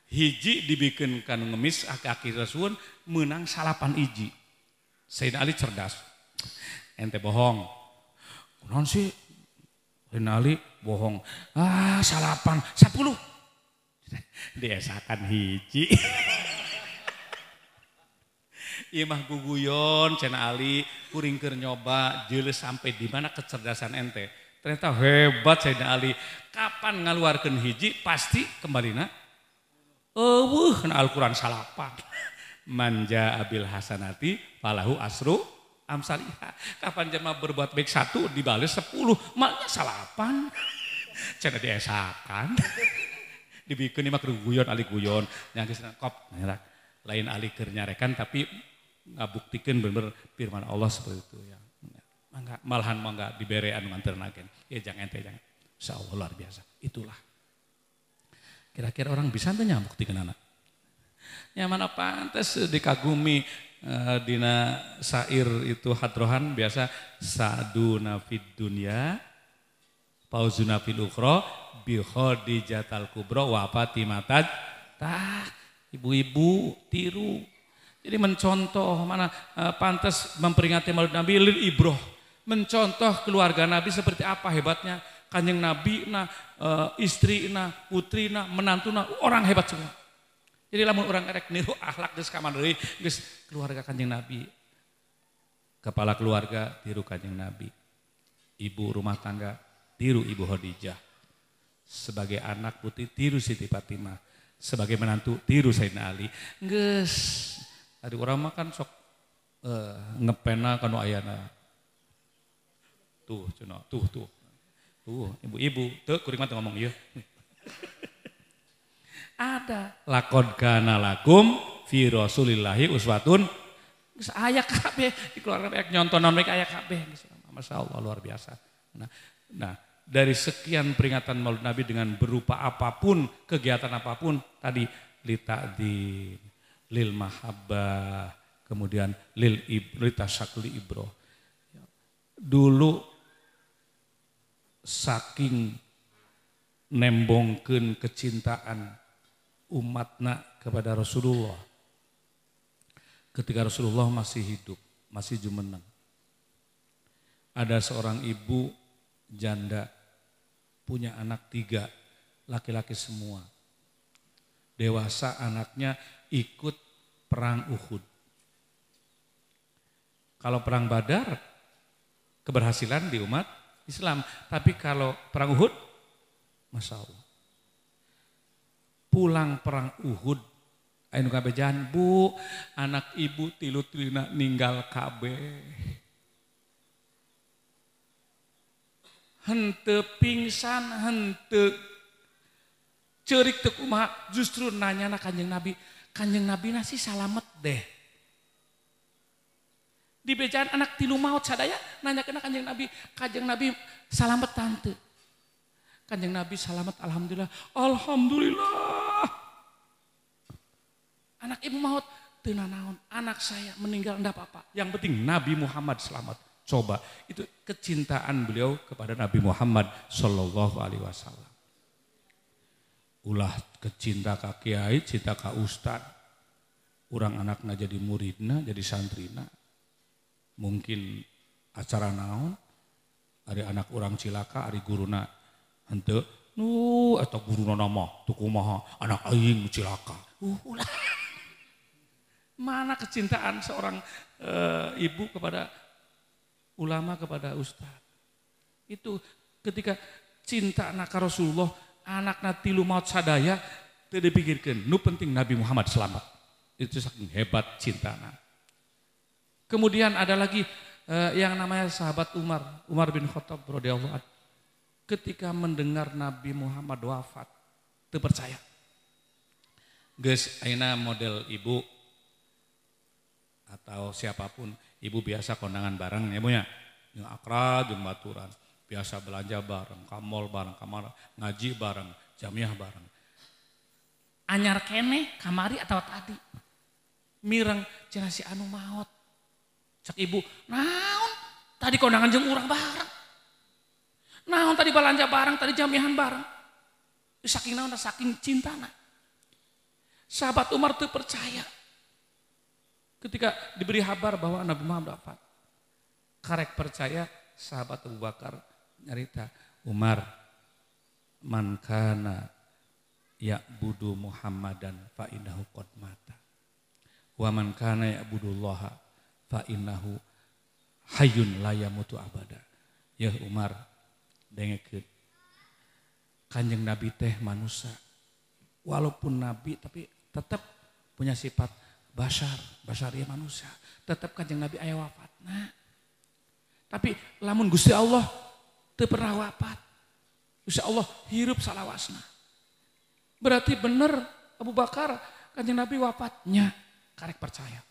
Hiji dibikeun kanu ngemis aki-aki rasuun menang salapan hiji. Sayyidina Ali cerdas. Ente bohong. Kunaon sih? Sayyidina Ali bohong. Salapan 10. Diesakan hiji. Ieu mah guguyon cenah Ali, kuring keur nyoba jeuleus sampai di mana kecerdasan ente. Ternyata hebat Sayyidina Ali. Kapan ngaluarkeun hiji pasti kembalina na Al-Quran salapan. Manja abil hasanati falahu asru amsalihah. Kapan jemaah berbuat baik 1 dibales 10, malnya salapan. Cenah diesakan. Dibikeun mah guyon Ali guyon. Nya geus kop nyerak. Lain Ali keur nyarekan tapi ngabuktikeun bener firman Allah seperti itu ya. Mangga malahan mangga dibere anu nganternakeun. Ya jangan ente jangan. Insyaallah luar biasa. Itulah. Kira-kira orang bisa tuh nyambuktikan anak. Ya mana pantas dikagumi dina sair itu hadrohan biasa sa'duna fid dunya pauzuna fil ukhra bi khadijatal kubra wa fatimatad ibu-ibu tiru. Jadi mencontoh mana pantas memperingati Maulid Nabi lil ibroh. Mencontoh keluarga Nabi seperti apa hebatnya. Kanjeng Nabi, istri, putri, menantu, orang hebat semua. Jadi lamun orang erek niru akhlak geus ka deui geus keluarga Kanjeng Nabi. Kepala keluarga tiru Kanjeng Nabi. Ibu rumah tangga tiru Ibu Khadijah. Sebagai anak putri tiru Siti Fatimah. Sebagai menantu tiru Sayyidina Ali. Geus ari urang mah kan sok ngepena kanu ayana. Tuh cenah, tuh. Ibu-ibu, tuh kuring mah ngomong ieu. Ada laqad kana lakum fi Rasulillahi uswatun. Geus aya kabeh di keluarga bae nyontonan mereka aya kabeh. Masyaallah luar biasa. Nah, dari sekian peringatan Maulid Nabi dengan berupa apapun, kegiatan apapun tadi lita'dzim, lil mahabbah, kemudian litasyakli ibroh. Dulu saking nembongkeun kecintaan umatna kepada Rasulullah. Ketika Rasulullah masih hidup, masih jumeneng. Ada seorang ibu janda punya anak 3, laki-laki semua. Dewasa anaknya ikut perang Uhud. Kalau perang Badar keberhasilan di umat Islam. Tapi kalau perang Uhud, Masya Allah. Pulang perang Uhud, anu kabejan, Bu, anak ibu tilu-tilina ninggal kabeh. Henteu pingsan, henteu ceurik teu kumaha, justru nanyana Kanjeng Nabi, Kanjeng Nabi nasi salamet deh. Di bejaan anak tilu maut sadaya nanya kena Kanjeng Nabi salamet tante. Kanjeng Nabi salamet alhamdulillah. Alhamdulillah. Anak ibu maut teu nanaon, anak saya meninggal enggak apa-apa. Yang penting Nabi Muhammad selamat. Coba itu kecintaan beliau kepada Nabi Muhammad sallallahu alaihi wasallam. Ulah kecinta ka kiai, cinta ka ustad. Urang anakna jadi muridna, jadi santrina. Mungkin acara naon, ari anak orang cilaka, ari guruna henteu atau guruna nama teu kumaha anak aing cilaka. Ulah. Mana kecintaan seorang ibu kepada ulama, kepada ustaz. Itu ketika cinta anak Rasulullah, anakna tilu maut sadaya teu dipikirkeun, nu penting Nabi Muhammad selamat. Itu saking hebat cintana. Kemudian ada lagi yang namanya sahabat Umar bin Khattab radhiyallahu anhu. Ketika mendengar Nabi Muhammad wafat, teu percaya. Geus ayeuna model ibu atau siapapun, ibu biasa kondangan bareng ya Bu nya. Jeung akrab jeung baturan, biasa belanja bareng, ka mall bareng, kamar ngaji bareng, jamiah bareng. Anyar keneh kamari atau tadi. Mireng cenah si anu maot. Cek ibu, naon tadi kondangan jeung urang bareng. Naon tadi belanja bareng, tadi jamihan bareng. Saking naon, saking cintana. Sahabat Umar teu percaya. Ketika diberi kabar bahwa Nabi Muhammad wafat. Karek percaya, sahabat Abu Bakar nyarita, Umar, man kana ya'budu Muhammadan fa innahu qad mata. Wa man kana ya'budullaha fa innahu hayyun la yamutu abada. Ya Umar, dengekeun. Kanjeng Nabi teh manusia. Walaupun Nabi tapi tetap punya sifat basar ya manusia. Tetap Kanjeng Nabi aya wafatna. Tapi lamun Gusti Allah teu pernah wafat. Gusti Allah hirup salawasna. Berarti bener Abu Bakar Kanjeng Nabi wafatnya karek percaya.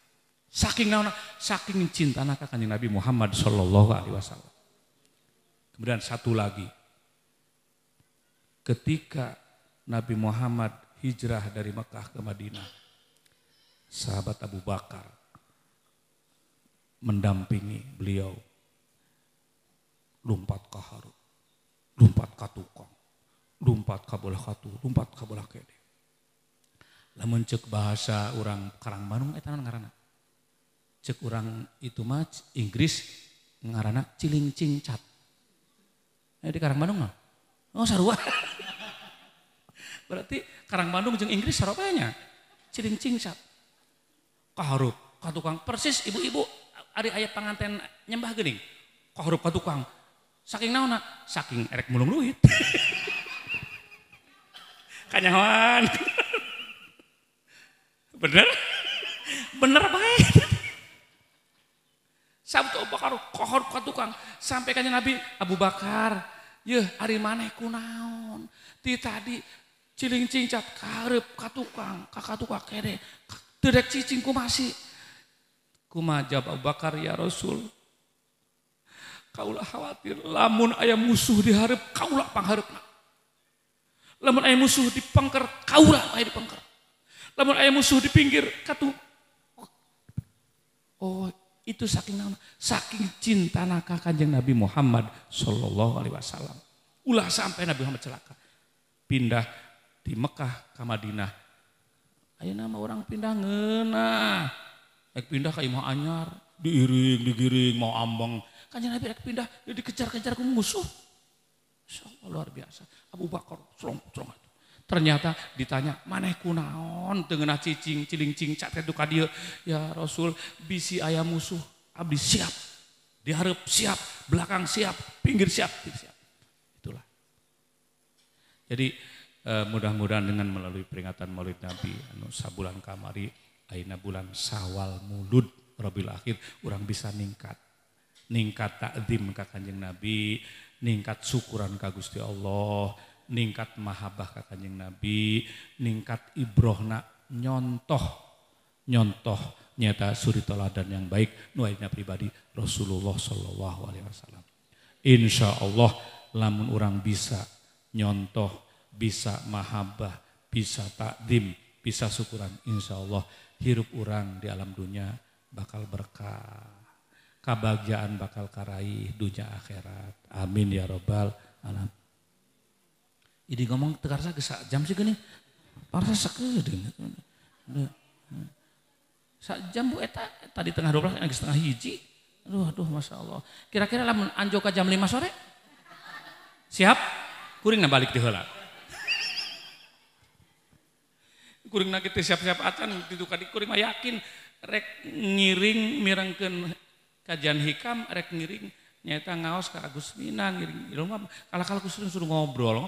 Saking naon, saking cintana ka Kanjeng Nabi Muhammad sallallahu alaihi wasallam. Kemudian satu lagi. Ketika Nabi Muhammad hijrah dari Mekah ke Madinah, sahabat Abu Bakar mendampingi beliau. Lumpat ka haru, lumpat ka tukang, lumpat ka bolah katu, lumpat ka bolah kede. Lamun ceuk bahasa urang Karang Bandung eta ngaranna. Cek urang itu mah Inggris ngaranna ciling cingcat. Di Karang Bandung mah. Oh sarua. Berarti Karang Bandung jeung Inggris sarupanya ciling cingcat. Kaharup ka tukang persis ibu-ibu ari aya panganten nyembah geuning. Kaharup ka tukang. Saking naonna? Saking erek mulung duit. Kanyahoan. Bener? Bener bae. Sabtu Abu Bakar kohor ka tukang sampai kanjeng Nabi Abu Bakar, yeuh ari maneh kunaon? Ti tadi ciling cingcat kareup ka tukang, ka tukang kede. Teu dek cicing kumasi. Kumaha jawab Abu Bakar, ya Rasul. Kaulah khawatir lamun aya musuh dihareup kaulah panghareupna. Lamun aya musuh dipengker kaulah aya dipengker. Lamun aya musuh di pinggir katu. Oh, itu saking naon? Saking cintana ka Kanjeng Nabi Muhammad sallallahu alaihi wasallam. Ulah sampai Nabi Muhammad celaka. Pindah di Mekah ke Madinah. Ayeuna mah orang pindah ngeunah. Ek pindah ka imah anyar, digiring mau ambang. Kanjeng Nabi rek pindah, dikejar-kejar ku musuh. Masya Allah, luar biasa. Abu Bakar selong. Ternyata ditanya, maneh kunaon teu ngeunah cicing cilincing cat itu ka dieu. Ya Rasul, bisi aya musuh, abdi siap. Di hareup siap, belakang siap, pinggir siap. Itulah. Jadi mudah-mudahan dengan melalui peringatan Maulid Nabi anu sabulan kamari ayeuna bulan Syawal Mulud Rabiul Akhir urang bisa ningkat takzim ka Kanjeng Nabi, ningkat syukuran ka Gusti Allah, ningkat mahabbah ka Kanjeng Nabi, ningkat ibrohna nyontoh nyata suri teladan yang baik nu ayeuna pribadi Rasulullah sallallahu alaihi wasallam. Insyaallah lamun urang bisa nyontoh, bisa mahabbah, bisa takdim, bisa syukuran, insyaallah hirup urang di alam dunia bakal berkah. Kebahagiaan bakal karaih dunia akhirat. Amin ya rabbal alamin. Ini ngomong tegarsa geus jam sih geuning. Parasa sakedeung. Sak jam bu eta tadi tengah 12 geus setengah hiji. Aduh Masya Allah. Kira-kira lamun anjo ka jam 5 sore? Siap? Kuringna balik teh heula. Kuringna kitu siap-siap acan kitu kadi kuring mah yakin rek ngiring mirengkeun kajian hikam rek ngiring nyaeta ngaos ka Agus Mina ngiring ilmu kala-kala kuring suruh ngobrol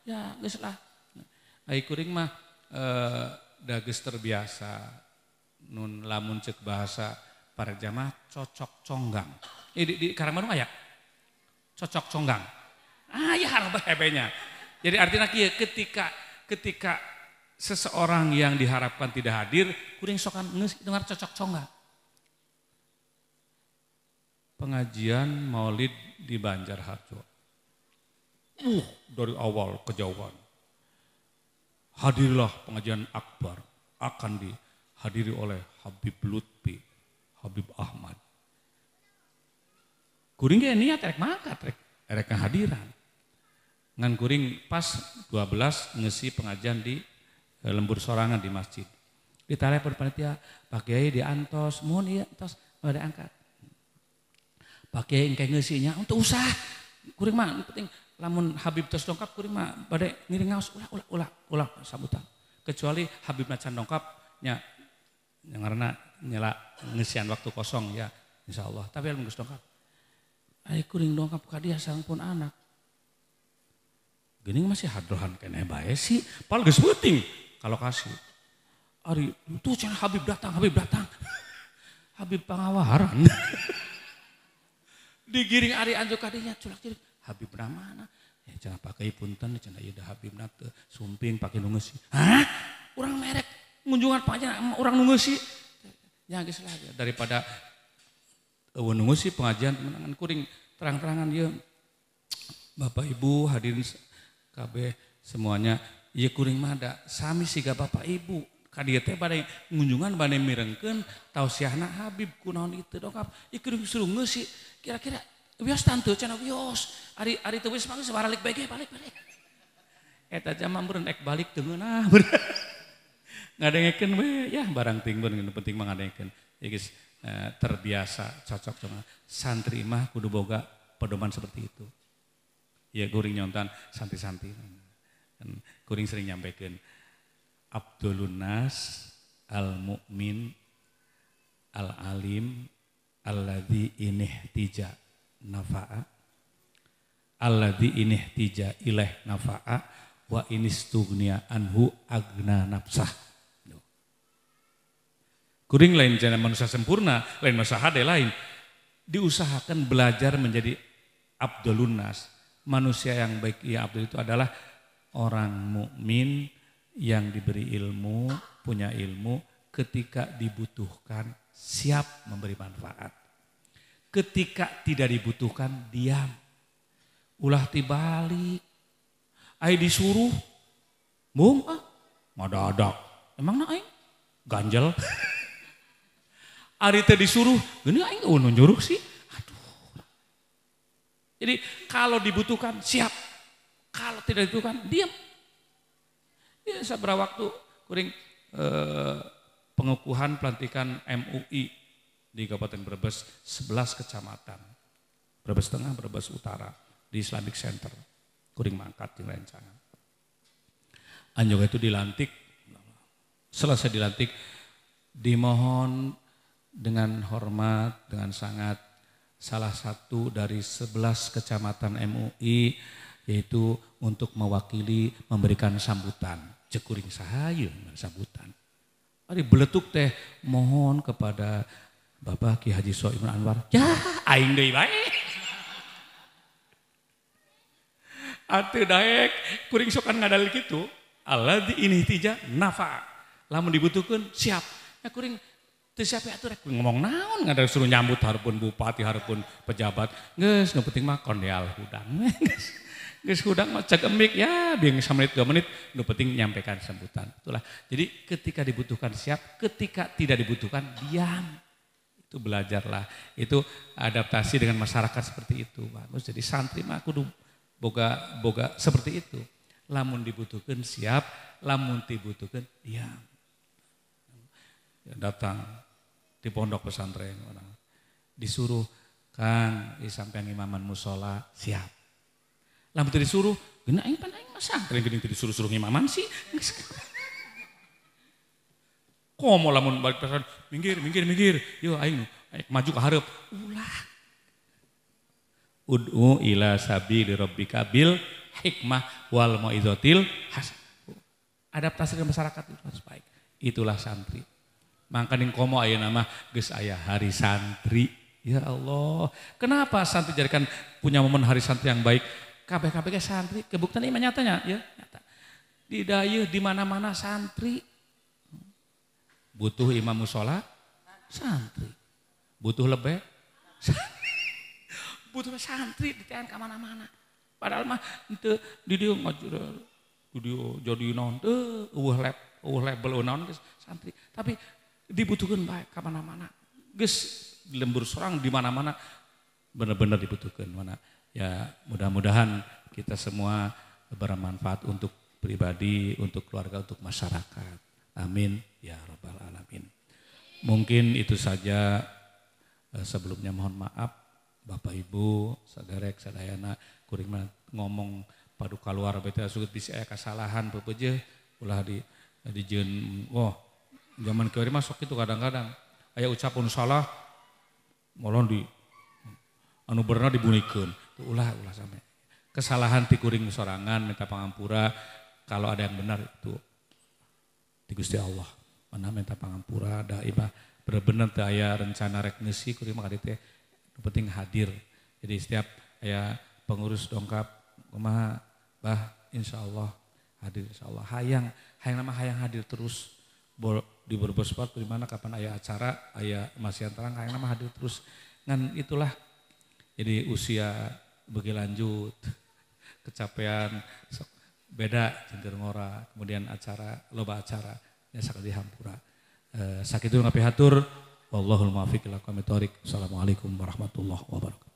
ya geus lah. Ai kuring mah da geus terbiasa nun lamun ceuk bahasa para jamaah cocok conggang. Di Karangmanung aya cocok conggang. Ya hareup hebenya. Jadi artinya kieu ketika seseorang yang diharapkan tidak hadir, kuring sokan dengar cocok conggang. Pengajian Maulid di Banjarharjo. Dari awal kejauhan. Hadirlah pengajian akbar akan dihadiri oleh Habib Lutfi, Habib Ahmad. Kuring ge niat rek mangkat rek kehadiran. Ngan kuring pas 12 ngisi pengajian di lembur sorangan di masjid. Ditelepon panitia, Pak Kiai diantos, mohon iya tos ada angkat. Pak Kiai engke ngeusinya untuk usah. Kuring mah penting lamun Habib tos dongkap kuring mah bade ngiring ngaos ulah sambutan. Kecuali Habib can dongkap nya ngaranna nyela ngeusian waktu kosong ya insyaallah. Tapi lamun geus dongkap. Ai kuring dongkap ka dia sampun anak. Geuning masih hadrohan keneh bae sih. Pal geus peuting kalau kasih. Ari itu cenah Habib datang. Habib pangawaran. Digiring ari anjo kadinya culak cilik. Habib mana? Ya cenah pakai punten cenah ieu da Habibna teu sumping pake nu ngeusi. Hah? Urang merek ngunjungan panjang urang nu ngeusi. Ya geus lah daripada eueuh nu ngeusi pengajian menangan kuring terang-terangan ieu. Bapak Ibu hadirin kabeh semuanya ieu kuring mah da sami siga Bapak Ibu ka dieu teh bade ngunjungan bade mirengkeun tausiahna Habib kunaon itu dongkap ieu kuring suruh ngeusi kira-kira wios tanteu cenah wios ari teu wios mah geus baralik bege balik eta jam meureun ek balik teu ngeunah ngadengekeun we ya barang tingbeun nu penting mah ngadengekeun ieu geus terbiasa cocok sama santri mah kudu boga pedoman seperti itu. Ya kuring nyontan santi-santi. Kuring sering nyampaikan Abdulun Nas al-mu'min al-alim alladzi inihtija nafa'a alladzi inihtija ilaih nafa'a wa inistughniya anhu agna nafsah. Kuring lain jangan manusia sempurna, lain manusia hade lain. Diusahakan belajar menjadi Abdulun Nas. Manusia yang baik ya Abdul itu adalah orang mukmin yang diberi ilmu, punya ilmu, ketika dibutuhkan siap memberi manfaat. Ketika tidak dibutuhkan diam. Ulah tibalik. Ai disuruh, bung madadak. Emang na aing ganjel. Ari teh disuruh, geuning aing nu nyuruh sih. Jadi kalau dibutuhkan siap, kalau tidak dibutuhkan diam. Ya, sabarang waktu kuring pengukuhan pelantikan MUI di Kabupaten Brebes 11 kecamatan. Brebes Tengah, Brebes Utara di Islamic Center. kuring mangkat jeung rencangan. Anjog itu dilantik, selesai dilantik dimohon dengan hormat, dengan sangat salah satu dari 11 kecamatan MUI yaitu untuk mewakili memberikan sambutan. Cek kuring sahayeun sambutan. Ari beletuk teh mohon kepada Bapak Ki Haji Soimun Anwar. Ya, aing deui bae. Atuh daek kuring sokan ngadal kitu. Alladzi ini tija nafa. Lamun dibutuhkeun siap. Ya kuring teu siap atuh rek ngomong naon ngadal suruh nyambut hareupeun bupati hareupeun pejabat. Geus nu penting mah kondeal hudang. Geus hudang mah cek emik ya biang 1 menit 2 menit nu penting nyampaikan sambutan. Itulah. Jadi ketika dibutuhkan siap, ketika tidak dibutuhkan diam. Itu belajarlah. Itu adaptasi dengan masyarakat seperti itu. Bagus. Jadi santri mah kudu boga seperti itu. Lamun dibutuhkan siap, lamun dibutuhkan diam. Datang di pondok pesantren orang disuruh Kang disampaikan imaman musola siap. Lamun teu disuruh, geuna aing pan aing pesantren geuning teu disuruh-suruh imaman sih. Komo lamun balik pesantren minggir. Yo aing maju ka hareup. Ulah. Ud'u ila sabili rabbika bil hikmah wal mau'izatil hasanah. Adaptasi dengan masyarakat itu harus baik. Itulah santri. Mangkaning komo ayeuna mah geus aya hari santri. Ya Allah. Kenapa santri jadikan punya momen hari santri yang baik? Kabeh-kabeh santri, kebuktian iman nyatanya ya, nyata. Di dayeuh di mana-mana santri. Butuh imam musola santri. Butuh lebih santri. Butuh santri ditean ka mana-mana. Padahal mah henteu di dieu ngajur di dieu jadi naon teu eueuh label naon geus santri. Tapi dibutuhkeun bae ka mana-mana. Geus lembur sorang di mana-mana benar-benar dibutuhkeun mana. Ya mudah-mudahan kita semua bermanfaat untuk pribadi, untuk keluarga, untuk masyarakat. Amin ya rabbal alamin. Mungkin itu saja, sebelumnya mohon maaf Bapak Ibu, saderek sadayana kuring ngomong paduka luar beta sugut bisa aya kasalahan pepeujeuh ulah di jeun zaman kieu mah sok kitu kadang-kadang aya ucapan salah molon di anu beurna dibunikeun ulah sampai kesalahan ti kuring sorangan minta pangampura kalau ada yang benar itu di Gusti Allah mana minta pangampura da imah bener-bener teu aya rencana rek ngeusi kuring mah kaditu penting hadir. Jadi setiap aya pengurus dongkap kumaha bah insyaallah hadir insyaallah hayang nama hayang hadir terus di Brebes Sport di mana kapan aya acara aya masian terang hayang nama hadir terus ngan itulah jadi usia beuki lanjut kecapean beda jeung ngora kemudian acara loba acara nya sakali hampura sakitu ngapihatur wallahul muwaffiq ila aqwamit thoriq. Assalamualaikum warahmatullahi wabarakatuh.